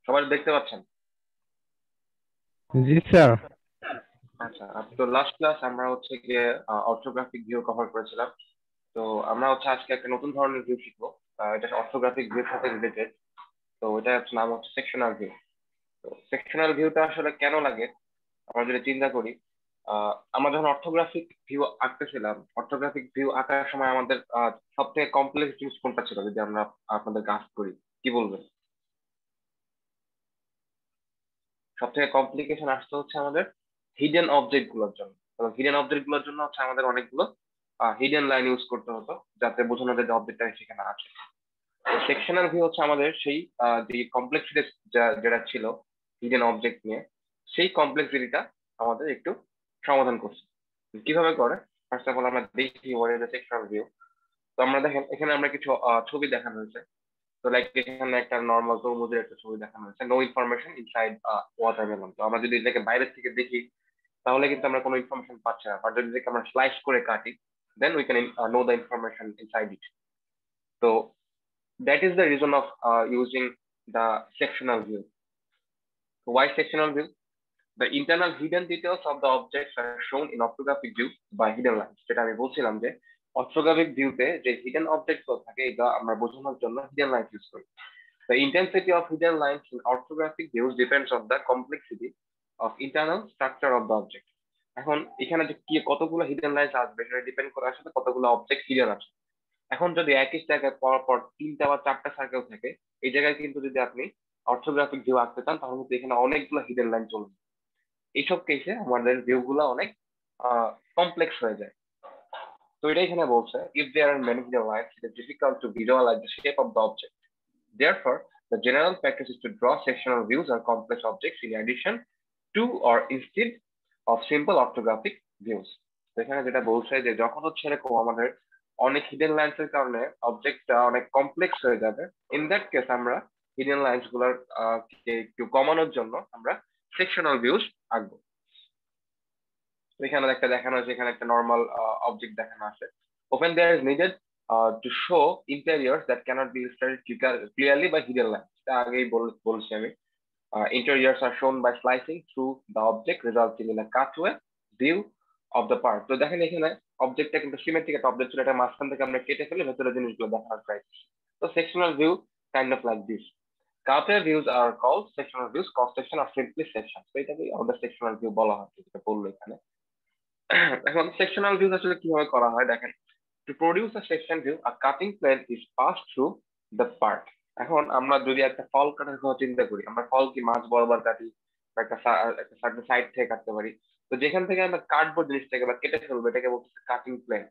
সবাই দেখতে পাচ্ছেন? জি স্যার। আচ্ছা, তো লাস্ট ক্লাস আমরা হচ্ছে গিয়ে অর্থোগ্রাফিক ভিউ কভার করেছিলাম। তো আমরা হচ্ছে আজকে একটা নতুন ধরনের ভিউ শিখবো। এটা অর্থোগ্রাফিক ভিউর সাথে রিলেটেড। তো এটা হচ্ছে নাম হচ্ছে সেকশনাল ভিউ। তো সেকশনাল ভিউটা আসলে কেন লাগে আমরা যদি চিন্তা করি, আমরা যখন অর্থোগ্রাফিক ভিউ আঁকতেছিলাম, অর্থোগ্রাফিক ভিউ আঁকার সময় আমাদের সব থেকে কমপ্লেক্স জিনিস কোনটা ছিল যদি আমরা আপনাদের কাজ করি, কি বলবেন? সব থেকে কমপ্লিকেশন আসতে হচ্ছে আমাদের হিডেন অবজেক্ট গুলোর জন্য। তো হিডেন অবজেক্ট গুলোর জন্য হচ্ছে আমাদের অনেকগুলো হিডেন লাইন ইউজ করতে হতো, যাতে বোঝানো যায় যে অবজেক্টটা সেখানে আছে। তো সেকশনাল ভিউ হচ্ছে আমাদের সেই যে কমপ্লেক্সিটি যেটা ছিল হিডেন অবজেক্ট নিয়ে, সেই কমপ্লেক্সিটিটা আমাদের একটু সমাধান করছে। কিভাবে করে? ফার্স্ট অফ অল আমরা দেখি what is the sectional view. তো আমরা দেখেন এখানে আমরা কিছু ছবি দেখানো হয়েছে। তো লাইক এখানে একটা নর্মাল তরমুজের একটা ছবি দেখানো হয়েছে, নো ইনফরমেশন ইনসাইড ওয়াটারমেলন। তো আমরা যদি এটাকে বাইরের থেকে দেখি তাহলে কিন্তু আমরা কোনো ইনফরমেশন পাচ্ছি না, বাট যদি এটাকে আমরা স্লাইস করে কাটি then we can know the information inside it. তো that is the reason of using the sectional view. Why sectional view? The internal hidden details of the objects are shown in orthographic view by hidden lines, যেটা আমি বলছিলাম যে orthographic ভিউতে যে hidden object থাকে এটা আমরা বোঝানোর জন্য হিডেন লাইন ইউজ করি। The intensity of hidden lines in orthographic views depends on the complexity of internal structure of the object. এখন এখানে যে কি কতগুলো হিডেন লাইন্স আসবে সেটা ডিপেন্ড করে আসলে কতগুলো অবজেক্ট হিডেন আছে। এখন যদি একই জায়গায় পর পর তিনটা বা চারটা সার্কেল থাকে, এই জায়গায় কিন্তু যদি আপনি অর্থোগ্রাফিক ভিউ আঁকতে চান তাহলে কিন্তু এখানে অনেকগুলো হিডেন লাইন চলবে। এইসব কেসে আমাদের ভিউ গুলা অনেক কমপ্লেক্স হয়ে যায়। তো এটা এখানে বলছে if there are many hidden lines it is difficult to visualize the shape of the object. Therefore, the general practice is to draw sectional views on complex objects in addition to or instead of simple orthographic views. তো এখানে যেটা বলছে যে যখন হচ্ছে এরকম আমাদের অনেক হিডেন লাইন্স এর কারণে অবজেক্টটা অনেক কমপ্লেক্স হয়ে যাবে, ইন দ্যাট কেস আমরা হিডেন লাইন্স গুলার কে একটু কমানোর জন্য আমরা সেকশনাল ভিউজ আঁকবো। তো এখানে একটা দেখানো আছে, এখানে একটা নর্মাল অবজেক্ট দেখানো আছে। Open there is needed to show interiors that cannot be illustrated clearly by hidden line. এটা আগেই বলছি আমি। Interiors are shown by slicing through the object, resulting in a cutaway view of the part. তো দেখেন এখানে অবজেক্টটা কিন্তু symmetric একটা object ছিল, এটা মাঝখান থেকে আমরা কেটে ফেলে ভেতরের জিনিসগুলো দেখানোর ট্রাই করছি। তো sectional view kind of like this. Cutaway views are called sectional views, cross section or simply sections। তো এটাকে আমাদের সেকশনাল ভিউ বলা হয়, যেটা বললো এখানে। এখন সেকশনাল ভিউজ আসলে কিভাবে করা হয় দেখেন। To produce a section view a cutting plane is pass through the part. এখন আমরা যদি একটা ফল কাটার কথা চিন্তা করি, আমরা ফল কি মাছ বরাবর কাটি বা একটা সাইড থেকে কাটতে পারি। তো যেখান থেকে আমরা কাটবো জিনিসটাকে বা কেটে ফেলবো এটাকে বলছে cutting plane.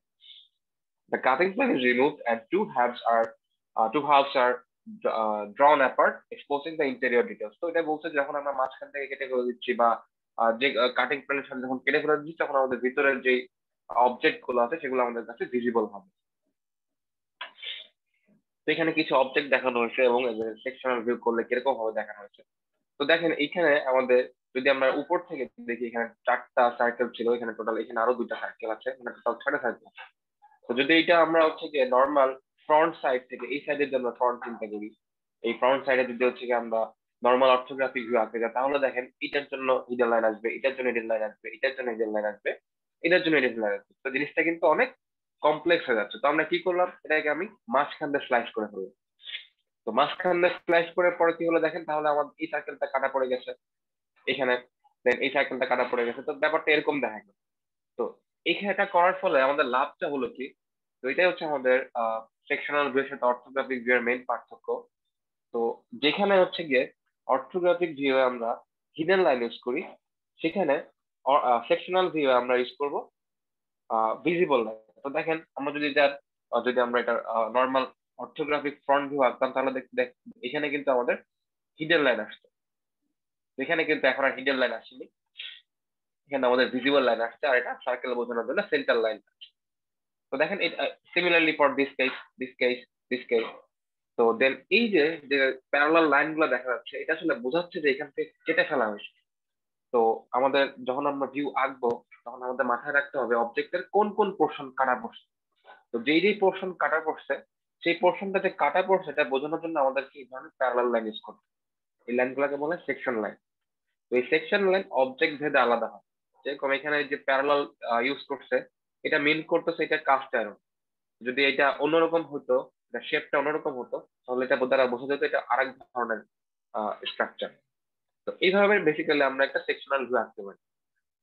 The cutting plane is removed and two halves are drawn apart, exposing the interior details. তো এটা বলছে যখন আমরা মাঝখান থেকে কেটে ফেলে দিচ্ছি বা যে কাটিং প্লেনের সাথে যখন কেটে ফেলে দিচ্ছি তখন আমাদের ভিতরের যে অবজেক্ট গুলো আছে সেগুলো আমাদের কাছে ভিজিবল হবে। তো এখানে কিছু অবজেক্ট দেখানো হয়েছে এবং সেকশনাল ভিউ করলে কিরকম ভাবে দেখানো হয়েছে। তো দেখেন এইখানে আমাদের যদি আমরা উপর থেকে দেখি, এখানে চারটা সার্কেল ছিল, এখানে টোটাল এখানে আরো দুইটা সার্কেল আছে, মানে টোটাল ছয়টা সার্কেল। তো যদি এটা আমরা হচ্ছে গিয়ে নর্মাল ফ্রন্ট সাইড থেকে এই সাইডের জন্য ফ্রন্ট চিন্তা করি, এই ফ্রন্ট সাইডে যদি হচ্ছে গিয়ে আমরা নর্মাল অর্থোগ্রাফিক ভিউ আঁকতে যাই তাহলে দেখেন এটার জন্য হিডেন লাইন আসবে, এটার জন্য হিডেন লাইন আসবে, এটার জন্য হিডেন লাইন আসবে, এটার জন্য হিডেন লাইন আসবে। তো জিনিসটা কিন্তু অনেক কমপ্লেক্স হয়ে যাচ্ছে। তো আমরা কি করলাম, এটাকে আমি মাঝখান দিয়ে স্লাইস করে ফেললাম। তো মাঝখান দিয়ে স্লাইস করে পরে কি হলো দেখেন, তাহলে আমার এই সার্কেলটা কাটা পড়ে গেছে এখানে, দেন এই সার্কেলটা কাটা পড়ে গেছে। তো ব্যাপারটা এরকম দেখা গেল। তো এখানে এটা করার ফলে আমাদের লাভটা হলো কি, তো এটাই হচ্ছে আমাদের সেকশনাল ভিউ এর সাথে অর্থোগ্রাফিক ভিউ এর মেইন পার্থক্য। তো যেখানে হচ্ছে গিয়ে অর্থোগ্রাফিক ভিউ এ আমরা হিডেন লাইন ইউজ করি, সেখানে সেকশনাল ভিউ এ আমরা ইউজ করব ভিজিবল লাইন। তো দেখেন আমরা যদি যদি আমরা এটা নর্মাল অর্থোগ্রাফিক ফ্রন্ট ভিউ আঁকতাম তাহলে এখানে কিন্তু আমাদের হিডেন লাইন আসতো। এখানে কিন্তু এখন আর হিডেন লাইন আসেনি, এখানে আমাদের ভিজিবল লাইন আসছে, আর এটা সার্কেল বোঝানোর জন্য সেন্টার লাইন। তো দেখেন similarly for this case this case. তো দেন এই যে যে প্যারালাল লাইন গুলো দেখা যাচ্ছে এটা আসলে বোঝাচ্ছে যে এখান থেকে কেটে ফেলা হয়েছে। তো আমাদের যখন আমরা ভিউ আঁকবো তখন আমাদের মাথায় রাখতে হবে অবজেক্টের কোন কোন পোর্শন কাটা পড়ছে। তো যেই যেই পোর্শন কাটা পড়ছে সেই পোর্শনটা যে কাটা পড়ছে এটা বোঝানোর জন্য আমাদেরকে এই ধরনের প্যারালাল লাইন ইউজ করতে হবে। এই লাইনগুলোকে বলে সেকশন লাইন। তো এই সেকশন লাইন অবজেক্ট ভেদে আলাদা হয়। যেরকম এখানে যে প্যারালাল ইউজ করছে, এটা মিন করতেছে এটা কাস্ট আয়রন। যদি এটা অন্যরকম হতো, এটা শেপটা অন্যরকম হতো, তাহলে এটা দ্বারা বোঝা যেত এটা আরেক ধরনের স্ট্রাকচার। তো এইভাবে বেসিক্যালি আমরা একটা সেকশনাল ভিউ আঁকতে পারি।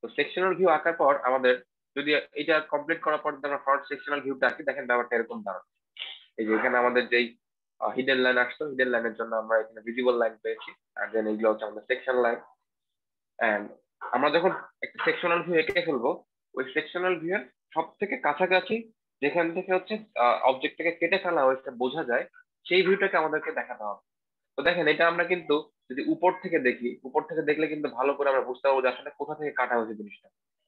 তো সেকশনাল ভিউ আঁকার পর আমাদের যদি এটা কমপ্লিট করার পর আমরা ফ্রন্ট সেকশনাল ভিউটা আঁকি, দেখেন ব্যাপারটা এরকম দাঁড়ায়। এই যে এখানে আমাদের যেই হিডেন লাইন আসতো, হিডেন লাইনের জন্য আমরা এখানে ভিজিবল লাইন পেয়েছি, আর দেন এগুলো হচ্ছে আমাদের সেকশন লাইন। এন্ড আমরা যখন একটা সেকশনাল ভিউ এঁকে ফেলবো, ওই সেকশনাল ভিউ এর সব থেকে কাছাকাছি যেখান থেকে হচ্ছে অবজেক্টটাকে কেটে ফেলা হয়েছে বোঝা যায়, সেই ভিউটাকে আমাদেরকে দেখাতে হবে। তো দেখেন এটা আমরা কিন্তু যদি উপর থেকে দেখি, উপর থেকে দেখলে কিন্তু ভালো করে আমরা বুঝতে পারবো যে আসলে কোথা থেকে কাটা হয়েছে জিনিসটা।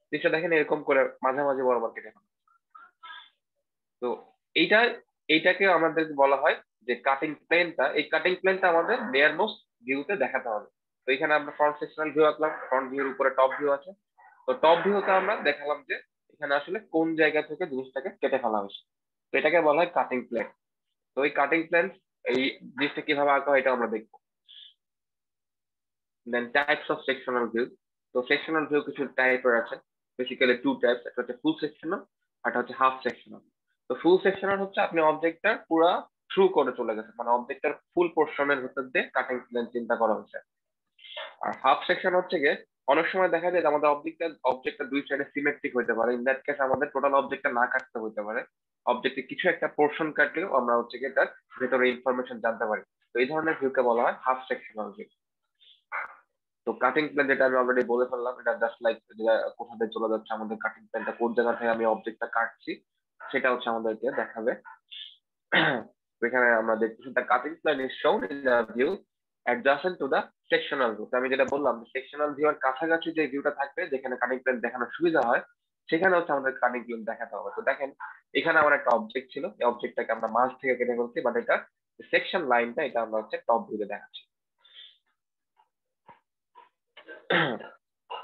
জিনিসটা দেখেন এরকম করে মাঝামাঝি বরাবর কেটে ফেলা। তো এইটা এইটাকে আমাদের বলা হয় যে কাটিং প্লেনটা, এই কাটিং প্লেনটা আমাদের লেয়ার মোস্ট ভিউতে দেখাতে হবে। তো এখানে আমরা ফ্রন্ট সেকশনাল ভিউ আঁকলাম, ফ্রন্ট ভিউর উপরে টপ ভিউ আছে। তো টপ ভিউতে আমরা দেখালাম যে এখানে আসলে কোন জায়গা থেকে জিনিসটাকে কেটে ফেলা হয়েছে। তো এটাকে বলা হয় কাটিং প্লেন। তো এই কাটিং প্লেন, এই জিনিসটা কিভাবে আঁকা হয় এটা আমরা দেখবো। দেন টাইপস অফ সেকশনাল ভিউ। তো সেকশনাল ভিউ কিছু টাইপের আছে, বেসিক্যালি টু টাইপস, একটা হচ্ছে ফুল সেকশনাল, আর একটা হচ্ছে হাফ সেকশনাল। তো ফুল সেকশনাল হচ্ছে আপনি অবজেক্টটা পুরা থ্রু করে চলে গেছে, মানে অবজেক্টটার ফুল পোর্শনের ভিতর দিয়ে কাটিং প্লেন চিন্তা করা হয়েছে। আর হাফ সেকশন হচ্ছে গিয়ে অনেক সময় দেখা যায় যে আমাদের অবজেক্টটা দুই সাইডে সিমেট্রিক হতে পারে, ইন দ্যাট কেস আমাদের টোটাল অবজেক্টটা না কাটতে হতে পারে, অবজেক্টে কিছু একটা পোর্শন কাটলেও আমরা হচ্ছে গিয়ে তার ভেতরে ইনফরমেশন জানতে পারি। তো এই ধরনের ভিউকে বলা হয় হাফ সেকশনাল ভিউ। তো কাটিং প্ল্যান যেটা আমি অলরেডি বলে ফেললাম, এটা জাস্ট লাইক কোথা দিয়ে চলে যাচ্ছে আমাদের কাটিং প্ল্যানটা, কোন জায়গা থেকে আমি অবজেক্টটা কাটছি সেটা হচ্ছে আমাদেরকে দেখাবে। তো এখানে আমরা দেখতেছি দ্য কাটিং প্ল্যান ইজ শোন in the view adjacent to the sectional view. আমি যেটা বললাম, সেকশনাল ভিউ এর কাছাকাছি যে ভিউটা থাকবে, যেখানে কাটিং প্ল্যান দেখানোর সুবিধা হয়, সেখানে হচ্ছে আমাদের কাটিং প্ল্যান দেখাতে হবে। তো দেখেন এখানে আমার একটা অবজেক্ট ছিল, এই অবজেক্টটাকে আমরা মাঝ থেকে কেটে ফেলছি, বাট এটা সেকশন লাইনটা এটা আমরা হচ্ছে টপ ভিউতে দেখাচ্ছি।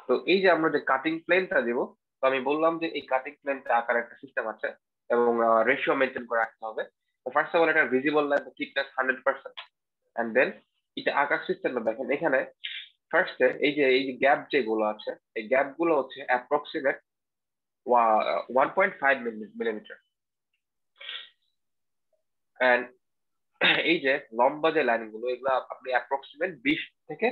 তো এই যে আমরা যে কাটিং প্লেনটা দিব, তো আমি বললাম যে এই কাটিং প্লেনটা আকার একটা সিস্টেম আছে এবং রেশিও মেনটেন করে রাখতে হবে। তো ফার্স্ট অফ অল এটা visible line thickness 100%, and then এটা আকার সিস্টেমটা দেখেন এখানে ফার্স্টে এই যে গ্যাপ যেগুলো আছে, এই গ্যাপ গুলো হচ্ছে অ্যাপ্রক্সিমেট 1.5 মিলিমিটার। এন্ড এই যে লম্বা যে লাইন গুলো, এগুলো আপনি অ্যাপ্রক্সিমেট 20 থেকে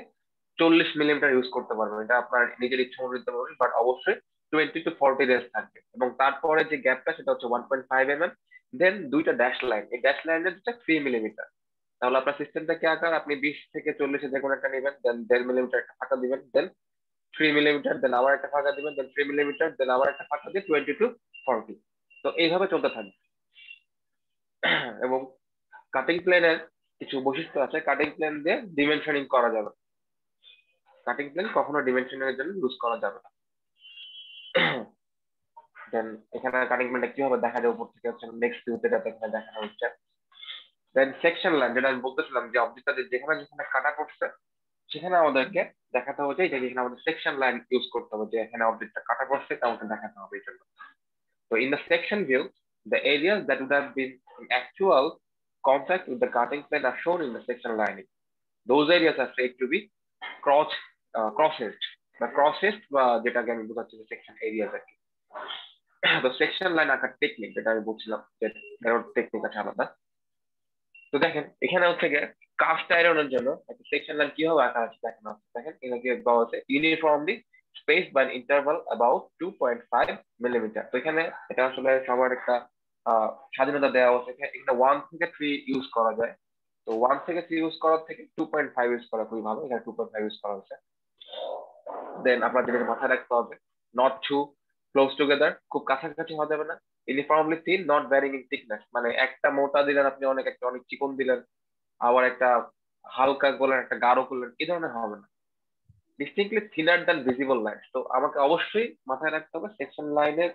40 মিলিমিটার ইউজ করতে পারবেন, এটা আপনার নিজের ইচ্ছা মতো দিতে পারবেন, বাট অবশ্যই 20 to 40 রেঞ্জ থাকবে। এবং তারপরে যে গ্যাপটা সেটা হচ্ছে 1.5 mm। দেন দুইটা ড্যাশ লাইন, এই ড্যাশ লাইনের হচ্ছে 3 মিলিমিটার। তাহলে আপনার সিস্টেমটা কি আকার, আপনি 20 থেকে 40 যে কোনো একটা নেবেন, দেন 1.5 মিলিমিটার একটা ফাঁকা দিবেন, দেন 3 মিলিমিটার, দেন আবার একটা ফাঁকা দিবেন, দেন 3 মিলিমিটার, দেন আবার একটা ফাঁকা দিয়ে 20 to 40। তো এইভাবে চলতে থাকবে। এবং কাটিং প্লেনের কিছু বৈশিষ্ট্য আছে, কাটিং প্লেন দিয়ে ডিমেনশনিং করা যাবে, কাটিং প্লেন কখনো ডিমেনশনিং এর জন্য ইউজ করা যাবে না। দেন এখানে কাটিং প্লেনটা কিভাবে দেখা যায় উপর থেকে হচ্ছে নেক্সট ভিউতে যাতে এখানে দেখানো হচ্ছে। দেন সেকশন লাইন, যেটা আমি বলতেছিলাম যে অবজেক্টটা যেখানে যেখানে কাটা পড়ছে সেখানে আমাদেরকে দেখাতে হবে যে এটা এখানে আমাদের সেকশন লাইন ইউজ করতে হবে, যে এখানে অবজেক্টটা কাটা পড়ছে তা আমাকে দেখাতে হবে এই জন্য। So in the section view, the areas that would have been in actual contact with the cutting plane are shown in the section lining. Those areas are said to be cross-hatched. The cross-hatched যেটাকে আমি বোঝাচ্ছি যে section area আর কি। তো section line আঁকার technique যেটা আমি বলছিলাম যে টেকনিক আছে আলাদা। তো দেখেন এখানে হচ্ছে গিয়ে কাস্ট আয়রনের জন্য একটা সেকশন লাইন কিভাবে আঁকা আছে দেখেন, দেখেন এখানে কি বলা হচ্ছে uniformly space by interval about 2.5 millimetre. তো এখানে এটা আসলে সবার একটা স্বাধীনতা দেওয়া হচ্ছে, এখানে 1 থেকে 3 ইউজ করা যায়। তো 1 থেকে 3 ইউজ করার থেকে 2.5 ইউজ করা খুবই ভালো, এখানে 2.5 ইউজ করা হচ্ছে। দেন আপনার যেটা মাথায় রাখতে হবে, নট টু ক্লোজ টুগেদার, খুব কাছাকাছি হওয়া যাবে না। Uniformly thin, not varying in thickness, মানে একটা মোটা দিলেন আপনি অনেক, একটা অনেক চিকন দিলেন, আবার একটা হালকা করলেন, একটা গাঢ় করলেন, এই ধরনের হবে না। Distinctly thinner than visible line. তো আমাকে অবশ্যই মাথায় রাখতে হবে সেকশন লাইনের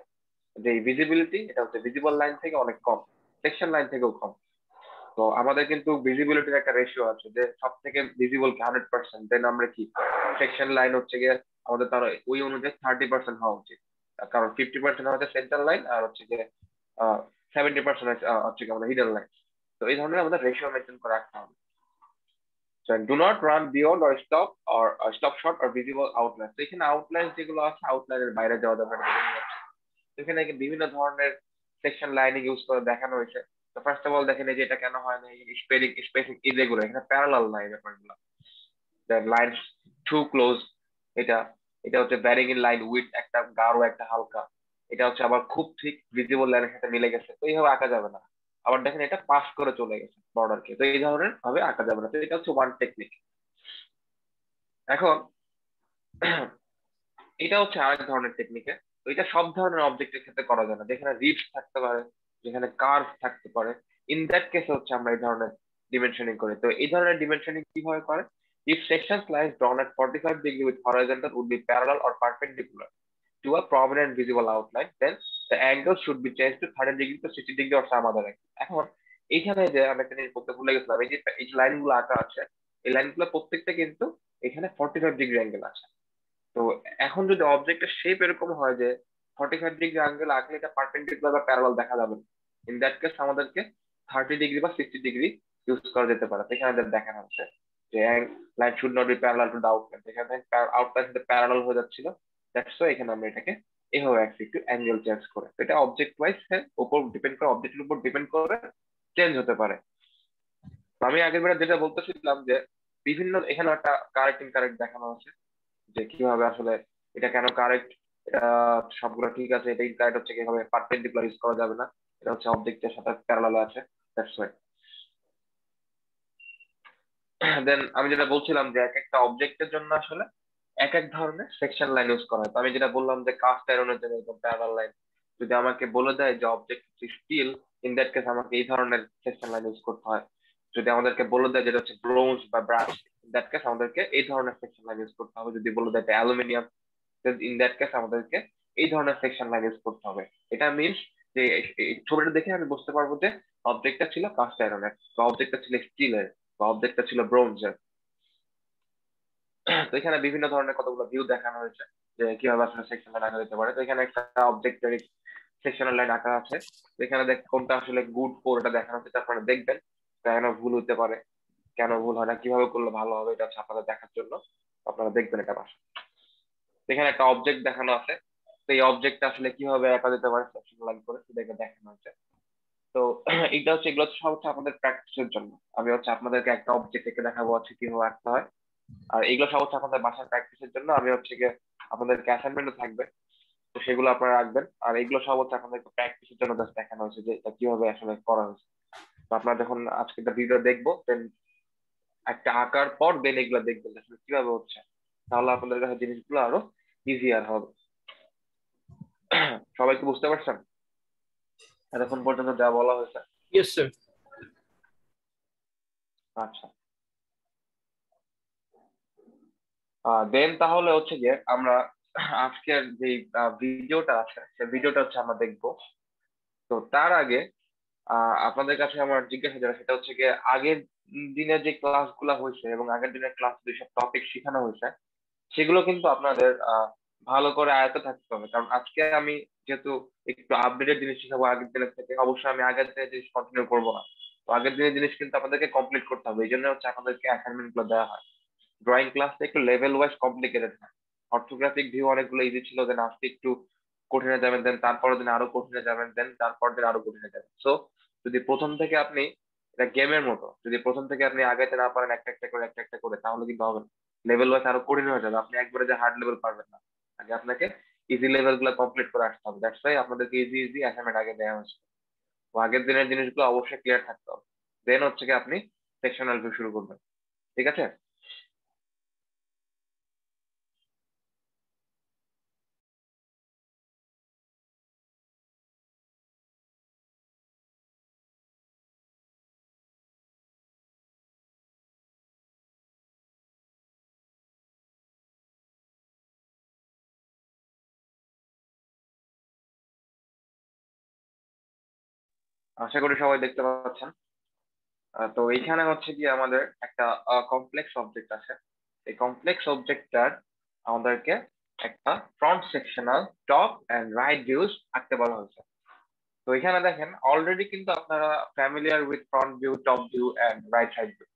যে ভিজিবিলিটি এটা হচ্ছে ভিজিবল লাইন থেকে অনেক কম, সেকশন লাইন থেকেও কম। তো আমাদের কিন্তু ভিজিবিলিটির একটা রেশিও আছে যে সব থেকে ভিজিবল কি 100%, দেন আমরা কি সেকশন লাইন হচ্ছে গিয়ে আমাদের তার ওই অনুযায়ী 30% হওয়া উচিত, কারণ 50% হচ্ছে সেন্ট্রাল লাইন আর হচ্ছে যে 70% হচ্ছে কি আমাদের হিডেন লাইন। তো এই ধরনের আমাদের রেশিও মেনটেন করে রাখতে হবে। Do not run beyond or stop short or visible outline. তো এখানে আউটলাইন যেগুলো আছে আউটলাইনের বাইরে যাওয়া যাবে না। এখানে বিভিন্ন ধরনের সেকশন লাইনিং ইউজ করে দেখানো হয়েছে। তো ফার্স্ট অফ অল দেখেন এই যে এটা কেন হয় না, স্পেসিং ইরেগুলার, এখানে প্যারালাল নাই ব্যাপারগুলো, লাইন টু ক্লোজ, এটা এটা হচ্ছে ভ্যারিং ইন লাইন উইথ, একটা গাঢ় একটা হালকা, এটা হচ্ছে আবার খুব ঠিক ভিজিবল লাইনের সাথে মিলে গেছে, তো এইভাবে আঁকা যাবে না। আবার দেখেন এটা পাস করে চলে গেছে বর্ডারকে, তো এই ধরনের ভাবে আঁকা যাবে না। তো এটা হচ্ছে ওয়ান টেকনিক। এখন এটা হচ্ছে আরেক ধরনের টেকনিকে। তো এটা সব ধরনের অবজেক্টের ক্ষেত্রে করা যায় না, যেখানে রিপস থাকতে পারে, যেখানে কার্ভ থাকতে পারে, ইন দ্যাট কেসে হচ্ছে আমরা এই ধরনের ডিমেনশনিং করি। তো এই ধরনের ডিমেনশনিং কিভাবে করে? If sections lines drawn at 45 degree with horizontal would be parallel or perpendicular to a prominent visible outline, then the angle should be changed to 30 degree to 60 degree or some other angle. এখন এইখানে যে আমি একটা জিনিস বলতে ভুলে গেছিলাম, এই যে লাইনগুলো আঁকা আছে, এই লাইনগুলো প্রত্যেকটা কিন্তু এখানে 45 ডিগ্রি অ্যাঙ্গেল আছে। তো এখন যদি অবজেক্টের শেপ এরকম হয় যে 45 ডিগ্রি অ্যাঙ্গেল আঁকলে এটা পারপেন্ডিকুলার বা প্যারালাল দেখা যাবে না, ইন দ্যাট কেস আমাদেরকে 30 ডিগ্রি বা 60 ডিগ্রি ইউজ করা যেতে পারে। তো এখানে দেখানো হচ্ছে যে line should not be parallel to the outline, এখানে আউটলাইন সাথে প্যারালাল হয়ে যাচ্ছিল, দ্যাটস ওয়াই এখানে আমরা এটাকে এভাবে একটু অ্যাঙ্গেল চেঞ্জ করে, তো এটা অবজেক্ট ওয়াইজ উপর ডিপেন্ড করে, অবজেক্টের উপর ডিপেন্ড করে চেঞ্জ হতে পারে। তো আমি আগের বেলা যেটা বলতেছিলাম যে বিভিন্ন এখানে একটা কারেক্ট ইনকারেক্ট দেখানো আছে, যে কিভাবে আসলে এটা কেন কারেক্ট, এটা সবগুলো ঠিক আছে, এটা ইনকারেক্ট হচ্ছে কিভাবে পারপেন্ডিকুলার ইউজ করা যাবে না, এটা হচ্ছে অবজেক্টের সাথে প্যারালাল আছে, দ্যাটস ওয়াই। দেন আমি যেটা বলছিলাম যে এক একটা অবজেক্টের জন্য আসলে এক এক ধরনের সেকশন লাইন ইউজ করা হয়। তো আমি যেটা বললাম যে কাস্ট আয়রনের জন্য এরকম প্যারালাল লাইন, যদি আমাকে বলে দেয় যে object still, in that case আমাকে এই ধরনের সেকশন লাইন ইউজ করতে হয়। যদি আমাদেরকে বলে দেয় যেটা হচ্ছে ব্রোঞ্জ বা ব্রাশ, ইন দ্যাট কেস আমাদেরকে এই ধরনের সেকশন লাইন ইউজ করতে হবে। যদি বলে দেয় এটা অ্যালুমিনিয়াম, ইন দ্যাট কেস আমাদেরকে এই ধরনের সেকশন লাইন ইউজ করতে হবে। এটা মিনস যে এই ছবিটা দেখে আমি বুঝতে পারবো যে অবজেক্টটা ছিল কাস্ট আয়রনের, বা অবজেক্টটা ছিল স্টিলের, বা অবজেক্টটা ছিল ব্রোঞ্জের। তো এখানে বিভিন্ন ধরনের কতগুলো ভিউ দেখানো হয়েছে যে কিভাবে আসলে সেকশনাল লাইন দিতে পারে। তো এখানে একটা অবজেক্টের সেকশনাল লাইন আঁকা আছে, তো এখানে দেখ কোনটা আসলে গুড ফোর এটা দেখানো হচ্ছে, আপনারা দেখবেন কেন ভুল হতে পারে, কেন ভুল হয় না, কিভাবে করলে ভালো হবে, এটা হচ্ছে আপনাদের দেখার জন্য, আপনারা দেখবেন এটা বাসায়। তো এখানে একটা অবজেক্ট দেখানো আছে, তো এই অবজেক্টটা আসলে কিভাবে আঁকা যেতে পারে সেকশনাল লাইন করে সেটাকে দেখানো হচ্ছে। তো এটা হচ্ছে, এগুলো হচ্ছে সব হচ্ছে আপনাদের প্র্যাকটিসের জন্য। আমি হচ্ছে আপনাদেরকে একটা অবজেক্ট এঁকে দেখাবো হচ্ছে কিভাবে আঁকতে হয়, আর এগুলো সব হচ্ছে আপনাদের বাসার প্র্যাকটিসের জন্য। আমি হচ্ছে গিয়ে আপনাদেরকে অ্যাসাইনমেন্টও থাকবে, তো সেগুলো আপনারা রাখবেন। আর এগুলো সব হচ্ছে আপনাদেরকে প্র্যাকটিসের জন্য জাস্ট দেখানো হয়েছে যে এটা কিভাবে আসলে করা হয়েছে। তো আপনারা যখন আজকে একটা ভিডিও দেখবো, দেন একটা আঁকার পর দেন এগুলো দেখবেন যে আসলে কিভাবে হচ্ছে, তাহলে আপনাদের কাছে জিনিসগুলো আরো ইজিয়ার হবে। সবাই কি বুঝতে পারছেন এতক্ষণ পর্যন্ত যা বলা হয়েছে? Yes sir. আচ্ছা, দেন তাহলে হচ্ছে গিয়ে আমরা আজকের যে ভিডিওটা আছে সেই ভিডিওটা হচ্ছে আমরা দেখবো। তো তার আগে আপনাদের কাছে আমার জিজ্ঞাসা যেটা, সেটা হচ্ছে গিয়ে আগের দিনে যে ক্লাসগুলো হয়েছে এবং আগের দিনের ক্লাস যেসব টপিক শেখানো হয়েছে সেগুলো কিন্তু আপনাদের ভালো করে আয়ত্তে থাকতে হবে। কারণ আজকে আমি যেহেতু একটু আপডেটেড জিনিস শেখাবো আগের দিনের থেকে, অবশ্যই আমি আগের দিনের জিনিস কন্টিনিউ করবো না। তো আগের দিনের জিনিস কিন্তু আপনাদেরকে কমপ্লিট করতে হবে, এই জন্য হচ্ছে আপনাদেরকে অ্যাসাইনমেন্ট গুলো দেওয়া হয়। ড্রয়িং ক্লাসটা একটু লেভেল ওয়াইজ কমপ্লিকেটেড হয়, অর্থোগ্রাফিক ভিউ অনেকগুলো ইজি ছিল, দেন আজকে একটু কঠিনে যাবেন, দেন তারপরের দিন আরো কঠিনে যাবেন, দেন তারপর দিন আরো কঠিনে যাবেন। সো যদি প্রথম থেকে আপনি, এটা গেমের মতো, যদি প্রথম থেকে আপনি আগাইতে না পারেন একটা একটা করে একটা একটা করে, তাহলে কিন্তু হবে না। লেভেল ওয়াইজ আরো কঠিন হয়ে যাবে, আপনি একবারে যে হার্ড লেভেল পারবেন না। আগে আপনাকে ইজি লেভেল গুলো কমপ্লিট করে আসতে হবে, দ্যাটস ওয়াই আপনাদেরকে ইজি ইজি অ্যাসাইনমেন্ট আগে দেওয়া হয়েছে। তো আগের দিনের জিনিসগুলো অবশ্যই ক্লিয়ার থাকতে হবে, দেন হচ্ছে কি আপনি সেকশনাল ভিউ শুরু করবেন। ঠিক আছে? আশা করি সবাই দেখতে পাচ্ছেন। তো এইখানে হচ্ছে কি আমাদের একটা কমপ্লেক্স অবজেক্ট আছে, এই কমপ্লেক্স অবজেক্টটার আমাদেরকে একটা front sectional top and right views আঁকতে বলা হয়েছে। তো এখানে দেখেন অলরেডি কিন্তু আপনারা familiar with front view, top view and right side view.